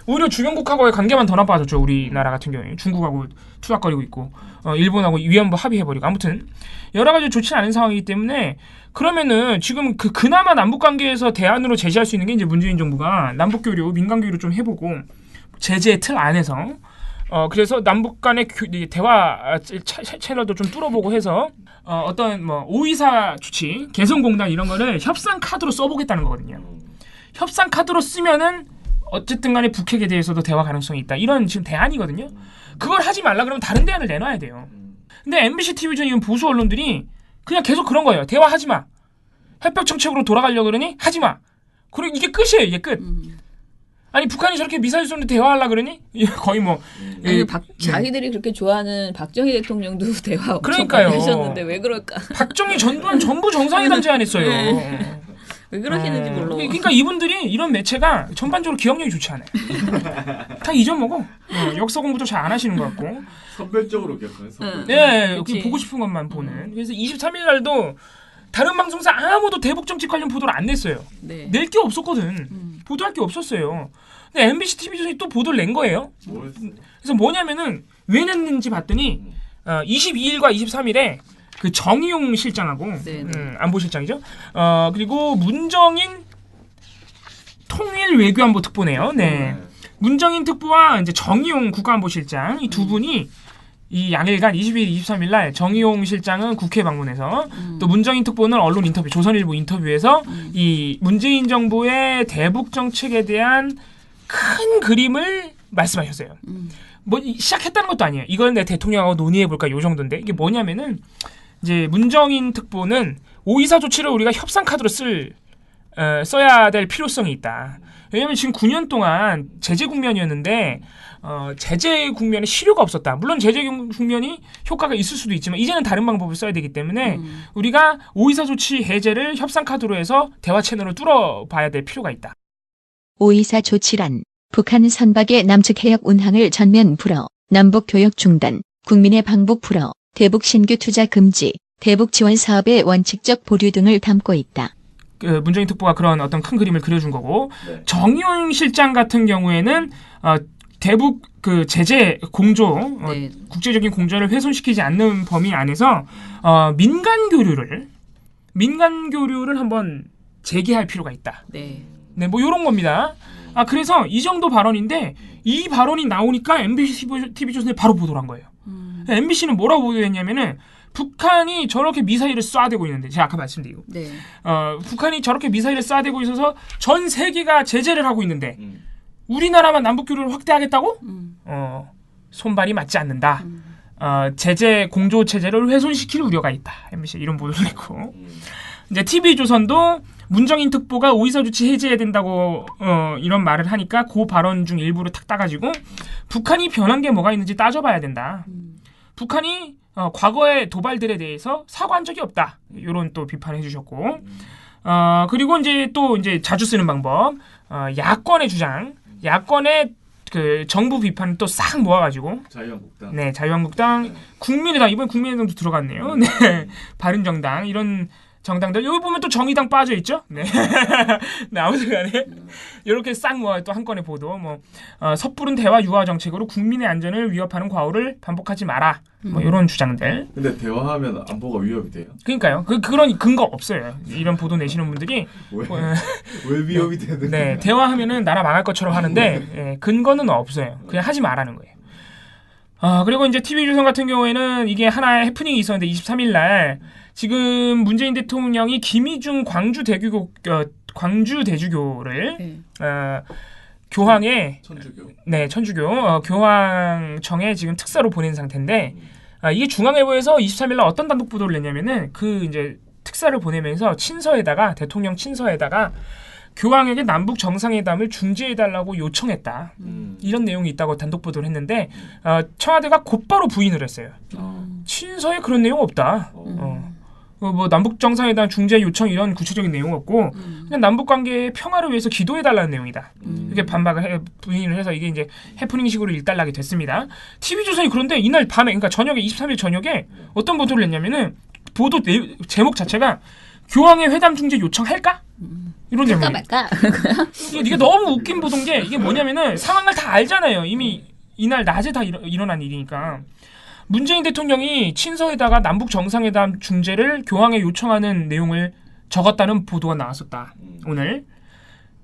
오히려 주변국하고의 관계만 더 나빠졌죠. 우리나라 같은 경우에 중국하고 투닥거리고 있고 일본하고 위안부 합의해버리고 아무튼 여러 가지 좋지 않은 상황이기 때문에 그러면은 지금 그나마 남북 관계에서 대안으로 제시할 수 있는 게 이제 문재인 정부가 남북 교류, 민간 교류 좀 해보고 제재의 틀 안에서 그래서 남북 간의 대화 채널도 좀 뚫어보고 해서 어떤 뭐 524 조치, 개성공단 이런 거를 협상 카드로 써보겠다는 거거든요. 협상 카드로 쓰면은 어쨌든 간에 북핵에 대해서도 대화 가능성이 있다. 이런 지금 대안이거든요. 그걸 하지 말라 그러면 다른 대안을 내놔야 돼요. 근데 MBC, TV전 이런 보수 언론들이 그냥 계속 그런 거예요. 대화하지 마. 핵벽 정책으로 돌아가려고 그러니 하지 마. 그리고 이게 끝이에요. 이게 끝. 아니 북한이 저렇게 미사일 쏘는데 대화하려 그러니 거의 뭐 자기들이 그렇게 좋아하는 박정희 대통령도 대화 엄청 그러니까요. 많이 하셨는데 왜 그럴까? 박정희 전두환 전부 정상회담 제안했어요. 네. 왜 그러시는지 몰라. 그러니까 이분들이 이런 매체가 전반적으로 기억력이 좋지 않아요. 다 잊어먹어. 역사 공부도 잘 안 하시는 것 같고. 선별적으로 기억하는 네, 보고 싶은 것만 보는. 그래서 23일 날도 다른 방송사 아무도 대북 정책 관련 보도를 안 냈어요. 네. 낼 게 없었거든. 보도할 게 없었어요. 근데 MBC, TV전이 또 보도를 낸 거예요. 그래서 뭐냐면은 왜 냈는지 봤더니 22일과 23일에 그 정의용 실장하고 안보실장이죠. 그리고 문정인 통일 외교안보 특보네요. 네. 문정인 특보와 이제 정의용 국가안보실장 이 두 분이 이 양일간 22일, 23일 날 정의용 실장은 국회 방문해서 또 문정인 특보는 언론 인터뷰, 조선일보 인터뷰에서 이 문재인 정부의 대북 정책에 대한 큰 그림을 말씀하셨어요. 뭐 시작했다는 것도 아니에요. 이건 내 대통령하고 논의해 볼까 요 정도인데 이게 뭐냐면은 이제 문정인 특보는 524 조치를 우리가 협상 카드로 써야 될 필요성이 있다. 왜냐하면 지금 9년 동안 제재 국면이었는데 제재 국면에 실효가 없었다. 물론 제재 국면이 효과가 있을 수도 있지만 이제는 다른 방법을 써야 되기 때문에 우리가 524 조치 해제를 협상 카드로 해서 대화 채널을 뚫어봐야 될 필요가 있다. 524 조치란 북한 선박의 남측 해역 운항을 전면 불어, 남북 교역 중단, 국민의 방북 불어, 대북 신규 투자 금지, 대북 지원 사업의 원칙적 보류 등을 담고 있다. 문정인 특보가 그런 어떤 큰 그림을 그려준 거고 정의용 실장 같은 경우에는 대북 그 제재 공조, 국제적인 공조를 훼손시키지 않는 범위 안에서 민간 교류를 한번 재개할 필요가 있다. 네, 뭐 이런 겁니다. 그래서 이 정도 발언인데 이 발언이 나오니까 MBC, TV조선에 바로 보도를 한 거예요. MBC는 뭐라고 보도했냐면은 북한이 저렇게 미사일을 쏴대고 있는데 제가 아까 말씀드리고 북한이 저렇게 미사일을 쏴대고 있어서 전 세계가 제재를 하고 있는데 우리나라만 남북교류를 확대하겠다고? 손발이 맞지 않는다. 제재 공조 체제를 훼손시킬 우려가 있다. MBC 이런 보도를 했고 이제 TV조선도 문정인 특보가 524 조치 해제해야 된다고 이런 말을 하니까 그 발언 중 일부를 탁 따가지고 북한이 변한 게 뭐가 있는지 따져봐야 된다. 북한이 과거의 도발들에 대해서 사과한 적이 없다. 이런 또 비판을 해주셨고 그리고 이제 또 이제 자주 쓰는 방법 야권의 주장, 야권의 그 정부 비판을 또 싹 모아가지고 자유한국당, 네 자유한국당, 국민의당 이번 국민의당도 들어갔네요. 네 바른정당 이런 정당들 여기 보면 또 정의당 빠져 있죠. 네, 네 아무튼간에 이렇게 싹 모아 또 한 건의 보도 뭐 섣부른 대화 유화 정책으로 국민의 안전을 위협하는 과오를 반복하지 마라. 뭐 이런 주장들. 근데 대화하면 안보가 위협이 돼요? 그러니까요. 그런 근거 없어요. 이런 보도 내시는 분들이 왜 위협이 되는? 네, 대화하면은 나라 망할 것처럼 하는데 근거는 없어요. 그냥 하지 말라는 거예요. 그리고 이제 TV조선 같은 경우에는 이게 하나의 해프닝이 있었는데 23일 날 지금 문재인 대통령이 김희중 광주 대주교를 교황에 천주교 교황청에 지금 특사로 보낸 상태인데 이게 중앙일보에서 23일 날 어떤 단독 보도를 냈냐면은 그 이제 특사를 보내면서 친서에다가 대통령 친서에다가 교황에게 남북 정상회담을 중지해달라고 요청했다. 이런 내용이 있다고 단독 보도를 했는데 청와대가 곧바로 부인을 했어요. 친서에 그런 내용 없다. 뭐 남북 정상회담 중재 요청 이런 구체적인 내용 없고 그냥 남북 관계의 평화를 위해서 기도해달라는 내용이다. 이렇게 부인을 해서 이게 이제 해프닝식으로 일단락이 됐습니다. TV조선이 그런데 이날 밤에 그러니까 저녁에 23일 저녁에 어떤 보도를 했냐면은 보도 제목 자체가 교황의 회담 중재 요청할까? 이런 제목이에요. 말까? 이게 너무 웃긴 보도인 게 이게 뭐냐면은 상황을 다 알잖아요. 이미 이날 낮에 다 일어난 일이니까. 문재인 대통령이 친서에다가 남북 정상회담 중재를 교황에 요청하는 내용을 적었다는 보도가 나왔었다. 오늘.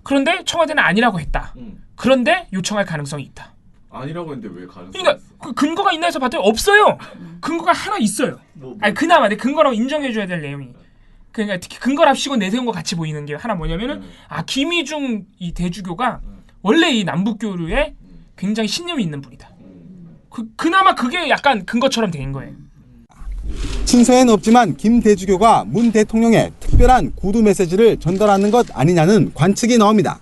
그런데 청와대는 아니라고 했다. 그런데 요청할 가능성이 있다. 아니라고 했는데 왜 가능성이 그러니까 있어? 그 근거가 있나 해서 봤더니 없어요. 근거가 하나 있어요. 아니 그나마 내 근거라고 인정해줘야 될 내용이. 그러니까 특히 근거랍시고 내세운 거 같이 보이는 게 하나 뭐냐면은 김희중 이 대주교가 원래 이 남북교류에 굉장히 신념이 있는 분이다. 그나마 그게 약간 근거처럼 된 거예요. 친서에는 없지만 김 대주교가 문 대통령에 특별한 구두 메시지를 전달하는 것 아니냐는 관측이 나옵니다.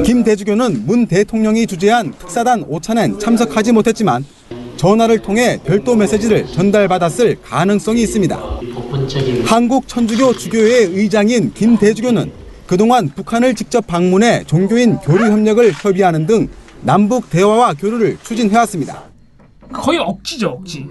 김 대주교는 문 대통령이 주재한 특사단 오찬엔 참석하지 못했지만 전화를 통해 별도 메시지를 전달받았을 가능성이 있습니다. 한국 천주교 주교회 의장인 김 대주교는 그동안 북한을 직접 방문해 종교인 교류 협력을 협의하는 등 남북 대화와 교류를 추진해왔습니다. 거의 억지죠, 억지.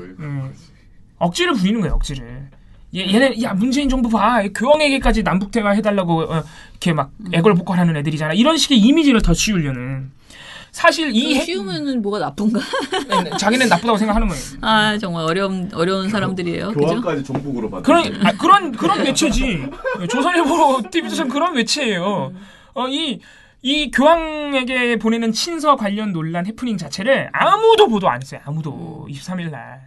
억지를 부리는 거예요, 억지를. 얘네 야 문재인 정부 봐, 교황에게까지 남북 대화 해달라고 이렇게 막 애걸복걸하는 애들이잖아. 이런 식의 이미지를 더 씌우려는. 사실 이 씌우면은 뭐가 나쁜가? 자기는 나쁘다고 생각하는 거예요. 아 정말 어려운 사람들이에요. 교황까지 그죠? 종북으로 만든. 그런 매체지. 조선일보, TV조선 그런 매체예요. 이 교황에게 보내는 친서 관련 논란 해프닝 자체를 아무도 보도 안 했어요. 아무도 23일 날.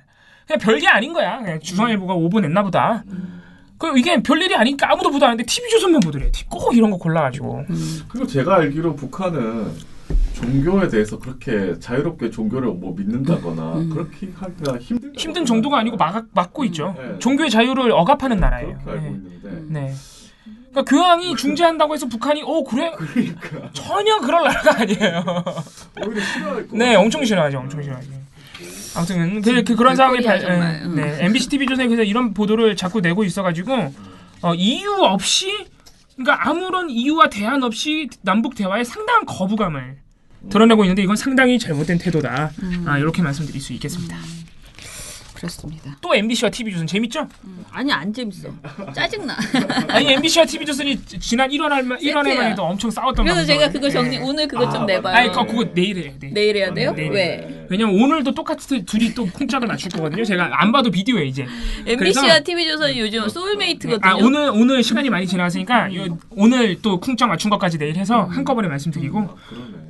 그냥 별게 아닌 거야. 그냥 조선일보가 오보냈나 보다. 이게 별일이 아니니까 아무도 보도 안 했는데 TV조선만 보더래. 꼭 이런 거 골라가지고. 그리고 제가 알기로 북한은 종교에 대해서 그렇게 자유롭게 종교를 뭐 믿는다거나 그렇게 하기가 힘든 정도가 아니고 막고 있죠. 네. 종교의 자유를 억압하는 나라예요. 그렇게 알고 있는데. 네. 그러니까 교황이 중재한다고 해서 북한이 그래? 그러니까. 전혀 그럴 나라가 아니에요. 오히려 싫어할 거. 네, 엄청 싫어하죠. 엄청 싫어하죠. 아무튼 그런 상황이 MBC TV조선에 그래서 이런 보도를 자꾸 내고 있어가지고 이유 없이, 그러니까 아무런 이유와 대안 없이 남북 대화에 상당한 거부감을 드러내고 있는데 이건 상당히 잘못된 태도다. 이렇게 말씀드릴 수 있겠습니다. 그렇습니다. 또 MBC와 TV조선 재밌죠? 아니 안 재밌어. 짜증나. 아니 MBC와 TV조선이 지난 1월에만 해도 엄청 싸웠던 그래서 방송. 제가 그거 오늘 그거 좀 내봐요. 아니 그거 내일 해요. 내일 해야 돼요? 내일. 왜? 왜냐면 오늘도 똑같이 둘이 또 쿵짝을 맞출 거거든요. 제가 안 봐도 비디오에 이제. MBC와 TV조선이 요즘 소울메이트거든요. 오늘 시간이 많이 지났으니까 오늘 또 쿵짝 맞춘 것까지 내일 해서 한꺼번에 말씀드리고.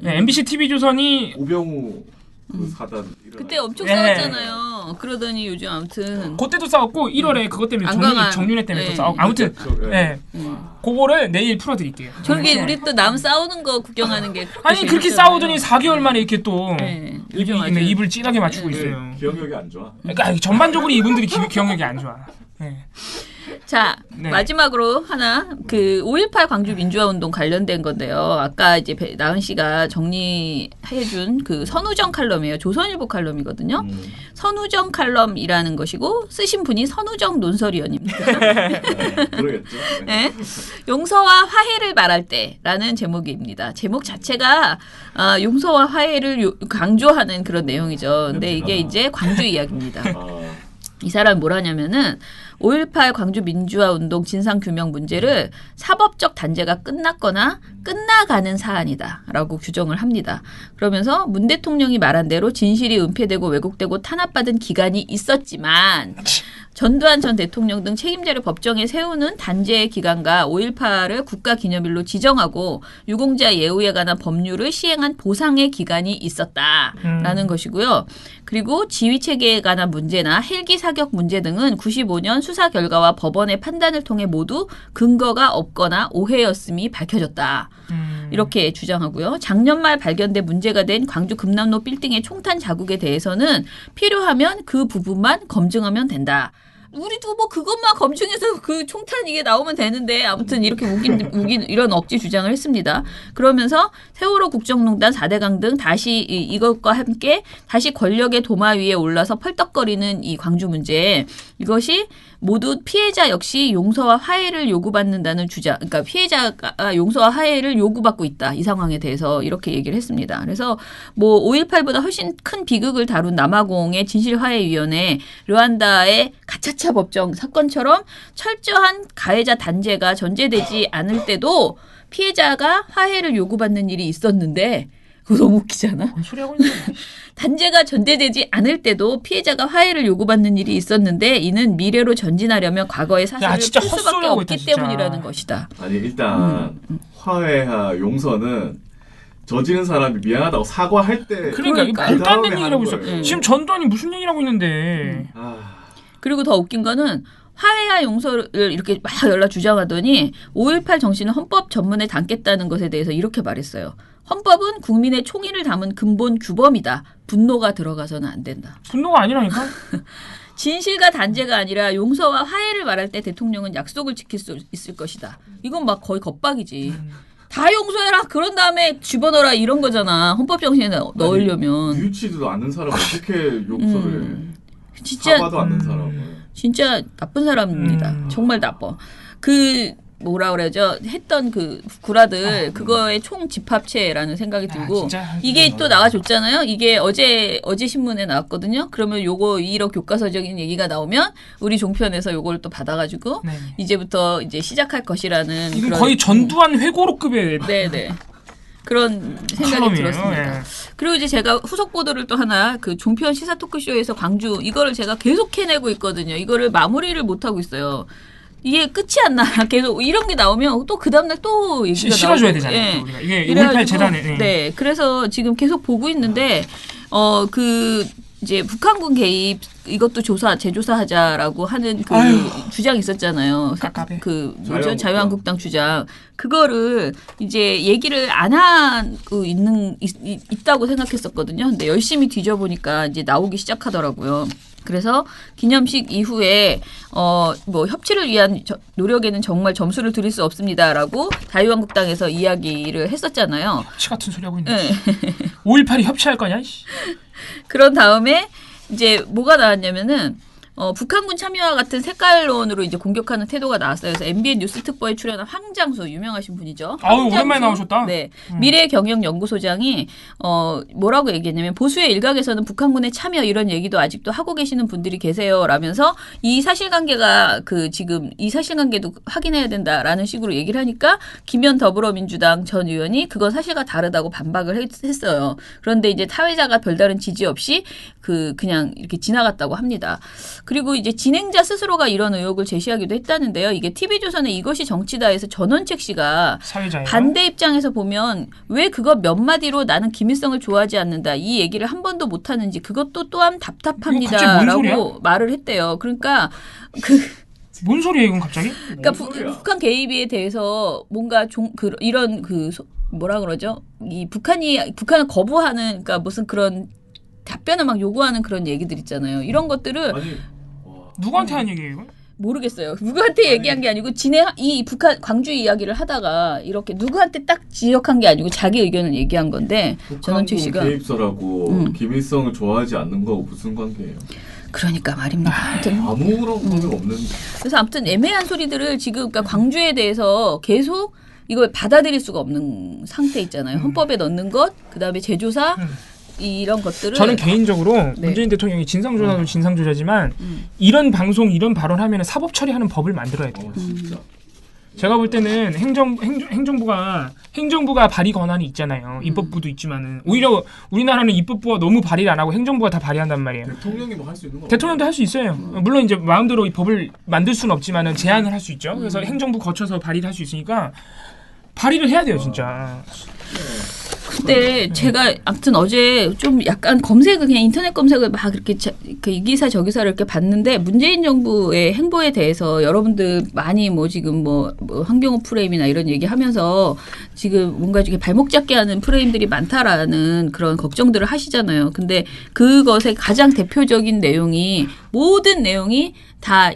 MBC TV조선이 오병우 사단 그때 엄청 싸웠잖아요. 그러더니 요즘 아무튼 그때도 싸웠고 1월에 그것 때문에 정윤회 때문에 또 싸웠고 아무튼 그거를 내일 풀어드릴게요. 저기 우리 또 남 싸우는 거 구경하는 게 아니 그렇게 싸우더니 4개월 만에 이렇게 또 입을 찌하게 맞추고 있어요. 기억력이 안 좋아. 그러니까 전반적으로 이분들이 기억력이 안 좋아. 자, 마지막으로 하나 5.18 광주 민주화 운동 관련된 건데요. 아까 이제 나은 씨가 정리해준 그 선우정 칼럼이에요. 조선일보 칼럼이거든요. 선우정 칼럼이라는 것이고 쓰신 분이 선우정 논설위원입니다. 그러겠죠. 네. 용서와 화해를 말할 때라는 제목입니다. 제목 자체가 용서와 화해를 강조하는 그런 내용이죠. 근데 이게 이제 광주 이야기입니다. 이 사람이 뭘 하냐면은 5.18 광주 민주화 운동 진상규명 문제를 사법적 단죄가 끝났거나 끝나가는 사안이다라고 규정을 합니다. 그러면서 문 대통령이 말한 대로 진실이 은폐되고 왜곡되고 탄압받은 기간이 있었지만 전두환 전 대통령 등 책임자를 법정에 세우는 단죄의 기간과 5.18을 국가기념일로 지정하고 유공자 예우에 관한 법률을 시행한 보상의 기간이 있었다라는 것이고요. 그리고 지휘체계에 관한 문제나 헬기 사격 문제 등은 95년 수사 결과와 법원의 판단을 통해 모두 근거가 없거나 오해였음이 밝혀졌다. 이렇게 주장하고요. 작년 말 발견돼 문제가 된 광주 금남로 빌딩의 총탄 자국에 대해서는 필요하면 그 부분만 검증하면 된다. 우리도 뭐 그것만 검증해서 그 총탄 이게 나오면 되는데 아무튼 이렇게 우긴 이런 억지 주장을 했습니다. 그러면서 세월호 국정농단 4대강 등 다시 이것과 함께 다시 권력의 도마 위에 올라서 펄떡거리는 이 광주 문제, 이것이 모두 피해자 역시 용서와 화해를 요구받는다는 주장, 그러니까 피해자가 용서와 화해를 요구받고 있다. 이 상황에 대해서 이렇게 얘기를 했습니다. 그래서 뭐 5.18보다 훨씬 큰 비극을 다룬 남아공의 진실화해위원회, 르완다의 가차차 법정 사건처럼 철저한 가해자 단죄가 전제되지 않을 때도 피해자가 화해를 요구받는 일이 있었는데, 그거 너무 웃기잖아. 뭔 소리 하고 있는 거야? 단죄가 전제되지 않을 때도 피해자가 화해를 요구받는 일이 있었는데 이는 미래로 전진하려면 과거의 사실을 풀 수밖에 없기 때문이라는 것이다. 아니 일단 화해와 용서는 저지른 사람이 미안하다고 사과할 때 그러니까 이게 말도 안 되는 얘기라고 있어. 지금 전두환이 무슨 얘기를 하고 있는데. 그리고 더 웃긴 거는 화해와 용서를 이렇게 막 연락 주장하더니 5.18 정신을 헌법 전문에 담겠다는 것에 대해서 이렇게 말했어요. 헌법은 국민의 총의를 담은 근본 규범이다. 분노가 들어가서는 안 된다. 분노가 아니라니까? 진실과 단죄가 아니라 용서와 화해를 말할 때 대통령은 약속을 지킬 수 있을 것이다. 이건 막 거의 겁박이지. 다 용서해라. 그런 다음에 집어넣어라. 이런 거잖아. 헌법 정신에 넣으려면. 뉘우치지도 않는 사람 어떻게 용서를 해. 진짜 사과도 않는 사람을. 진짜 나쁜 사람입니다. 정말 나빠. 그 뭐라 그러죠? 했던 그 구라들 그거의 총 집합체라는 생각이 들고 이게 또 나와줬잖아요. 이게 어제 신문에 나왔거든요. 그러면 요거 이런 교과서적인 얘기가 나오면 우리 종편에서 요걸 또 받아가지고 이제부터 이제 시작할 것이라는 이건 거의 전두환 회고록급의 네네. 그런 생각이 들었습니다. 그리고 이제 제가 후속 보도를 또 하나 그 종편 시사 토크쇼에서 광주 이거를 제가 계속 해내고 있거든요. 이거를 마무리를 못 하고 있어요. 이게 끝이 안 나. 계속 이런 게 나오면 또 그 다음날 또 얘기가 실어줘야 되잖아요. 우리가. 이게 5.18 재단에. 네. 그래서 지금 계속 보고 있는데 그 이제 북한군 개입 이것도 재조사하자라고 하는 그 주장이 있었잖아요. 그 뭐죠? 자유한국당 주장. 그거를 이제 얘기를 안 하고 있다고 생각했었거든요. 근데 열심히 뒤져보니까 이제 나오기 시작하더라고요. 그래서 기념식 이후에 뭐 협치를 위한 노력에는 정말 점수를 드릴 수 없습니다라고 자유한국당에서 이야기를 했었잖아요. 협치 같은 소리 하고 있네. 네. 5.18이 협치할 거냐? 그런 다음에 이제 뭐가 나왔냐면은 북한군 참여와 같은 색깔론으로 이제 공격하는 태도가 나왔어요. 그래서 MBN 뉴스 특보에 출연한 황장수 유명하신 분이죠. 아우 오랜만에 나오셨다. 네, 미래경영연구소장이 뭐라고 얘기했냐면 보수의 일각에서는 북한군의 참여 이런 얘기도 아직도 하고 계시는 분들이 계세요라면서 이 사실관계가 지금 이 사실관계도 확인해야 된다라는 식으로 얘기를 하니까 김현 더불어민주당 전 의원이 그건 사실과 다르다고 반박을 했어요. 그런데 이제 타회자가 별다른 지지 없이 그냥 이렇게 지나갔다고 합니다. 그리고 이제 진행자 스스로가 이런 의혹을 제시하기도 했다는데요. 이게 TV조선의 이것이 정치다에서 전원책 씨가 사회자예요? 반대 입장에서 보면 왜 그거 몇 마디로 나는 김일성을 좋아하지 않는다. 이 얘기를 한 번도 못하는지 그것도 또한 답답합니다라고 말을 했대요. 그러니까 뭔 소리예요 이건 갑자기? 그러니까 북한 개입에 대해서 뭔가 이런 뭐라 그러죠? 이 북한을 거부하는 그러니까 무슨 그런 답변을 막 요구하는 그런 얘기들 있잖아요. 이런 것들을 누구한테 한 얘기예요? 이건? 모르겠어요. 누구한테 얘기한 게 아니고 이 북한 광주 이야기를 하다가 이렇게 누구한테 딱 지적한 게 아니고 자기 의견을 얘기한 건데 전원책 씨가 개입설하고 김일성을 좋아하지 않는 거하고 무슨 관계예요? 그러니까 말입니다. 아무런 관계가 없는. 그래서 아무튼 애매한 소리들을 지금 그러니까 광주에 대해서 계속 이걸 받아들일 수가 없는 상태 있잖아요. 헌법에 넣는 것, 그다음에 재조사 이런 것들을 저는 개인적으로 문재인 대통령이 진상조사도 진상조사지만 이런 방송 이런 발언하면 사법 처리하는 법을 만들어야 돼요. 진짜. 제가 볼 때는 행정부가 발의 권한이 있잖아요. 입법부도 있지만은 오히려 우리나라는 입법부가 너무 발의를 안 하고 행정부가 다 발의한단 말이에요. 대통령이 뭐 할 수 있는 거? 대통령도 할 수 있어요. 물론 이제 마음대로 이 법을 만들 수는 없지만은 제안을 할 수 있죠. 그래서 행정부 거쳐서 발의를 할 수 있으니까 발의를 해야 돼요, 진짜. 근데 제가 아무튼 어제 좀 약간 검색을 그냥 인터넷 검색을 막 이렇게 이 기사 저 기사를 이렇게 봤는데 문재인 정부의 행보에 대해서 여러분들 많이 뭐 지금 뭐 환경호 프레임이나 이런 얘기하면서 지금 뭔가 이렇게 발목 잡게 하는 프레임들이 많다라는 그런 걱정들을 하시잖아요. 근데 그것의 가장 대표적인 내용이 모든 내용이 다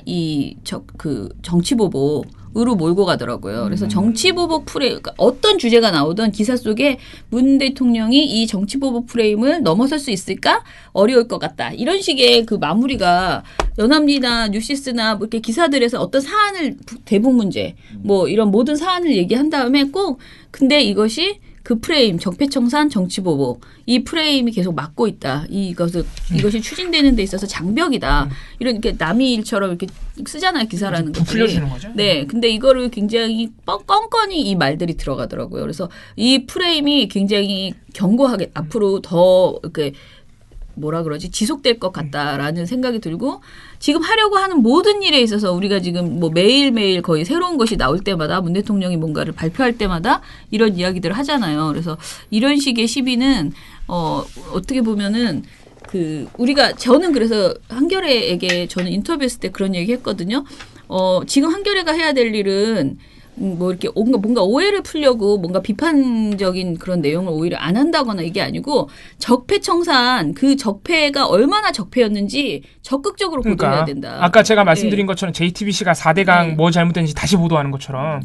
정치보복 으로 몰고 가더라고요. 그래서 정치보복 프레임, 그러니까 어떤 주제가 나오던 기사 속에 문 대통령이 이 정치보복 프레임을 넘어설 수 있을까? 어려울 것 같다. 이런 식의 그 마무리가 연합리나 뉴시스나 뭐 이렇게 기사들에서 어떤 사안을 대북 문제, 뭐 이런 모든 사안을 얘기한 다음에 꼭 근데 이것이 그 프레임, 적폐청산, 정치보복 이 프레임이 계속 막고 있다. 이것이 추진되는 데 있어서 장벽이다. 이런 이렇게 남의 일처럼 이렇게 쓰잖아요. 기사라는 것들이. 풀려주는 거죠. 네, 근데 이거를 굉장히 뻔뻔히 이 말들이 들어가더라고요. 그래서 이 프레임이 굉장히 견고하게 앞으로 더 이렇게 지속될 것 같다라는 생각이 들고 지금 하려고 하는 모든 일에 있어서 우리가 지금 뭐 매일매일 거의 새로운 것이 나올 때마다 문 대통령이 뭔가를 발표할 때마다 이런 이야기들을 하잖아요. 그래서 이런 식의 시비는 어떻게 보면은 저는 그래서 한겨레에게 저는 인터뷰했을 때 그런 얘기 했거든요. 지금 한겨레가 해야 될 일은 뭐 이렇게 뭔가 오해를 풀려고 뭔가 비판적인 그런 내용을 오히려 안 한다거나 이게 아니고 적폐청산 그 적폐가 얼마나 적폐였는지 적극적으로 보도해야 된다. 아까 제가 말씀드린 것처럼 JTBC가 4대강 뭐 잘못됐는지 다시 보도하는 것처럼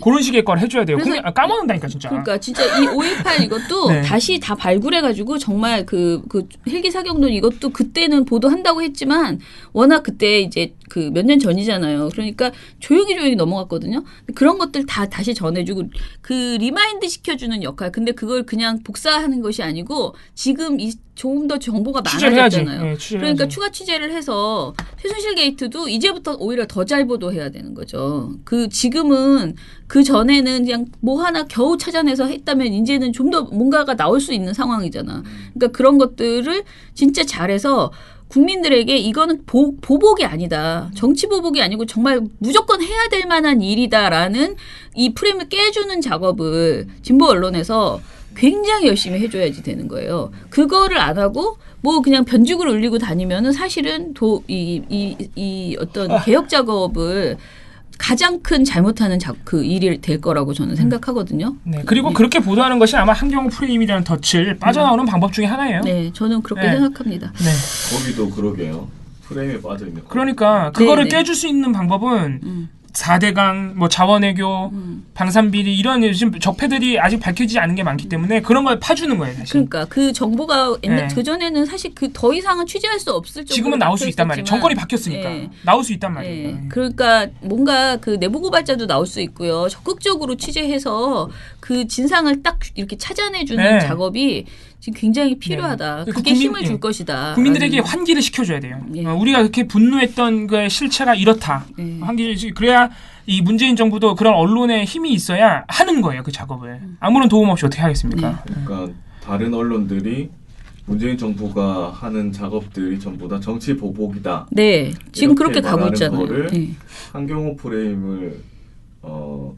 그런 식의 걸 해줘야 돼요. 까먹는다니까 진짜. 그러니까 진짜 이 5.18 이것도 다시 다 발굴해가지고 정말 그 헬기 사격론 이것도 그때는 보도한다고 했지만 워낙 그때 이제 그 몇 년 전이잖아요. 그러니까 조용히 넘어갔거든요. 그런 것들 다 다시 전해주고 그 리마인드 시켜주는 역할. 근데 그걸 그냥 복사하는 것이 아니고 지금 좀 더 정보가 많아졌잖아요. 그러니까 추가 취재를 해서 최순실 게이트도 이제부터 오히려 더 잘 보도해야 되는 거죠. 지금은 그 전에는 그냥 뭐 하나 겨우 찾아내서 했다면 이제는 좀 더 뭔가가 나올 수 있는 상황이잖아. 그러니까 그런 것들을 진짜 잘해서 국민들에게 이거는 보복이 아니다. 정치 보복이 아니고 정말 무조건 해야 될 만한 일이다라는 이 프레임을 깨주는 작업을 진보 언론에서 굉장히 열심히 해줘야지 되는 거예요. 그거를 안 하고 뭐 그냥 변죽을 울리고 다니면은 사실은 이 어떤 개혁 작업을 가장 큰 잘못하는 그 일이 될 거라고 저는 생각하거든요. 네, 그리고 그렇게 보도하는 것이 아마 한경호 프레임이라는 덫을 빠져나오는 방법 중에 하나예요. 네, 저는 그렇게 생각합니다. 네. 거기도 그러게요. 프레임에 빠져 있는. 그러니까 그거를 깨줄 수 있는 방법은 4대강, 뭐 자원외교, 방산비리 이런 요즘 적폐들이 아직 밝혀지지 않은 게 많기 때문에 그런 걸 파주는 거예요. 사실. 그러니까 그 정보가 그 전에는 사실 더 이상은 취재할 수 없을 정도로 지금은 나올 수 있단 말이에요. 정권이 바뀌었으니까 나올 수 있단 말이에요. 그러니까 뭔가 그 내부 고발자도 나올 수 있고요. 적극적으로 취재해서 그 진상을 딱 이렇게 찾아내주는 작업이 지금 굉장히 필요하다. 그게 힘을 줄 것이다. 국민들에게 환기를 시켜줘야 돼요. 우리가 그렇게 분노했던 그 실체가 이렇다. 환기를 그래야 이 문재인 정부도 그런 언론의 힘이 있어야 하는 거예요. 그 작업을. 아무런 도움 없이 어떻게 하겠습니까? 그러니까 다른 언론들이 문재인 정부가 하는 작업들이 전부 다 정치 보복이다. 네. 지금 그렇게 가고 있잖아요. 한경호 프레임을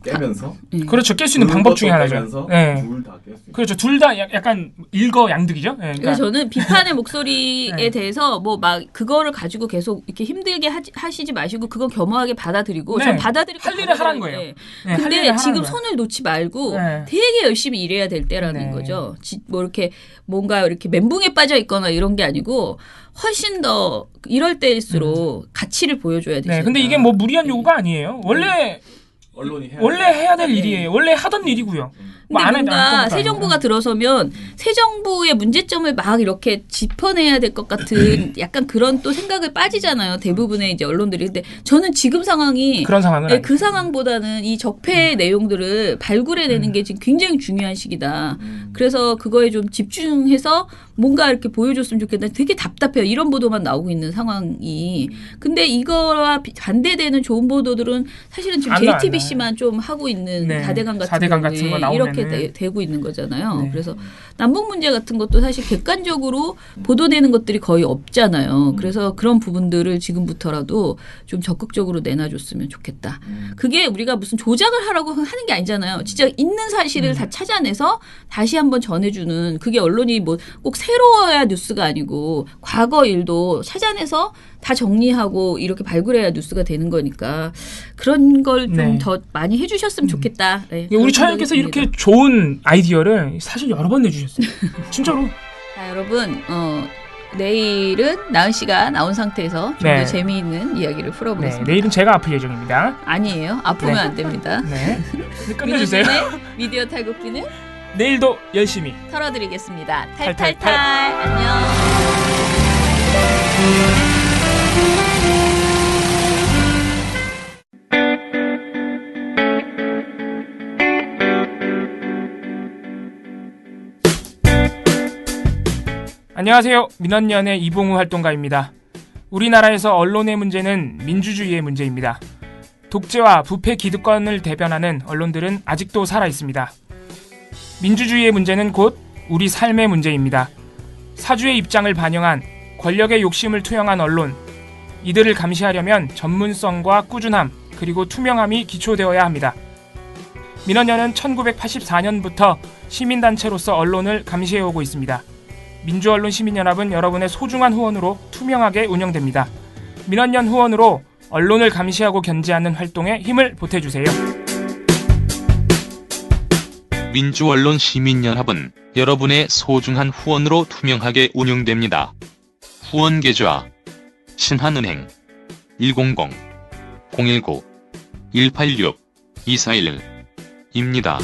깨면서 그렇죠. 깰 수 있는 방법 중에 하나죠. 둘 다 깰 수 그렇죠. 둘 다 약간 일거양득이죠. 그러니까 저는 비판의 목소리에 대해서 뭐 막 그거를 가지고 계속 이렇게 힘들게 하시지 마시고 그건 겸허하게 받아들이고 전 받아들이고 할 일을 하라는 거예요. 근데 지금 손을 놓지 말고 되게 열심히 일해야 될 때라는 거죠. 뭐 이렇게 뭔가 이렇게 멘붕에 빠져 있거나 이런 게 아니고 훨씬 더 이럴 때일수록 가치를 보여줘야 되죠. 네, 근데 이게 뭐 무리한 요구가 아니에요. 원래 해야 될 일이에요. 원래 하던 일이고요. 근데 뭔가 새 정부가 들어서면 새 정부의 문제점을 막 이렇게 짚어내야 될 것 같은 약간 그런 또 생각을 빠지잖아요. 대부분의 이제 언론들이. 근데 저는 지금 상황이 그런 상황은 그 상황보다는 이 적폐 내용들을 발굴해내는 게 지금 굉장히 중요한 시기다. 그래서 그거에 좀 집중해서 뭔가 이렇게 보여줬으면 좋겠다. 되게 답답해요. 이런 보도만 나오고 있는 상황이. 근데 이거와 반대되는 좋은 보도들은 사실은 지금 JTBC만 좀 하고 있는 4대강 같은 거 이렇게 되고 있는 거잖아요. 그래서 남북 문제 같은 것도 사실 객관적으로 보도되는 것들이 거의 없잖아요. 그래서 그런 부분들을 지금부터라도 좀 적극적으로 내놔줬으면 좋겠다. 그게 우리가 무슨 조작을 하라고 하는 게 아니잖아요. 진짜 있는 사실을 다 찾아내서 다시 한번 전해주는 그게 언론이 뭐 꼭 새로워야 뉴스가 아니고 과거 일도 찾아내서 다 정리하고 이렇게 발굴해야 뉴스가 되는 거니까 그런 걸 좀 더 많이 해주셨으면 좋겠다. 네, 우리 차장님께서 이렇게 좋은 아이디어를 사실 여러 번 내주셨어요. 진짜로. 자, 여러분 내일은 나은 씨가 나온 상태에서 좀 더 재미있는 이야기를 풀어보겠습니다. 내일은 제가 아플 예정입니다. 아니에요. 아프면 안 됩니다. 끝내주세요. 미디어 탈곡기는 내일도 열심히 털어드리겠습니다. 탈탈탈. 안녕. 안녕하세요. 민원연의 이봉우 활동가입니다. 우리나라에서 언론의 문제는 민주주의의 문제입니다. 독재와 부패 기득권을 대변하는 언론들은 아직도 살아있습니다. 민주주의의 문제는 곧 우리 삶의 문제입니다. 사주의 입장을 반영한 권력의 욕심을 투영한 언론, 이들을 감시하려면 전문성과 꾸준함 그리고 투명함이 기초되어야 합니다. 민원연은 1984년부터 시민단체로서 언론을 감시해오고 있습니다. 민주언론시민연합은 여러분의 소중한 후원으로 투명하게 운영됩니다. 민원연 후원으로 언론을 감시하고 견제하는 활동에 힘을 보태주세요. 민주언론시민연합은 여러분의 소중한 후원으로 투명하게 운영됩니다. 후원 계좌 신한은행 100-019-186-241입니다.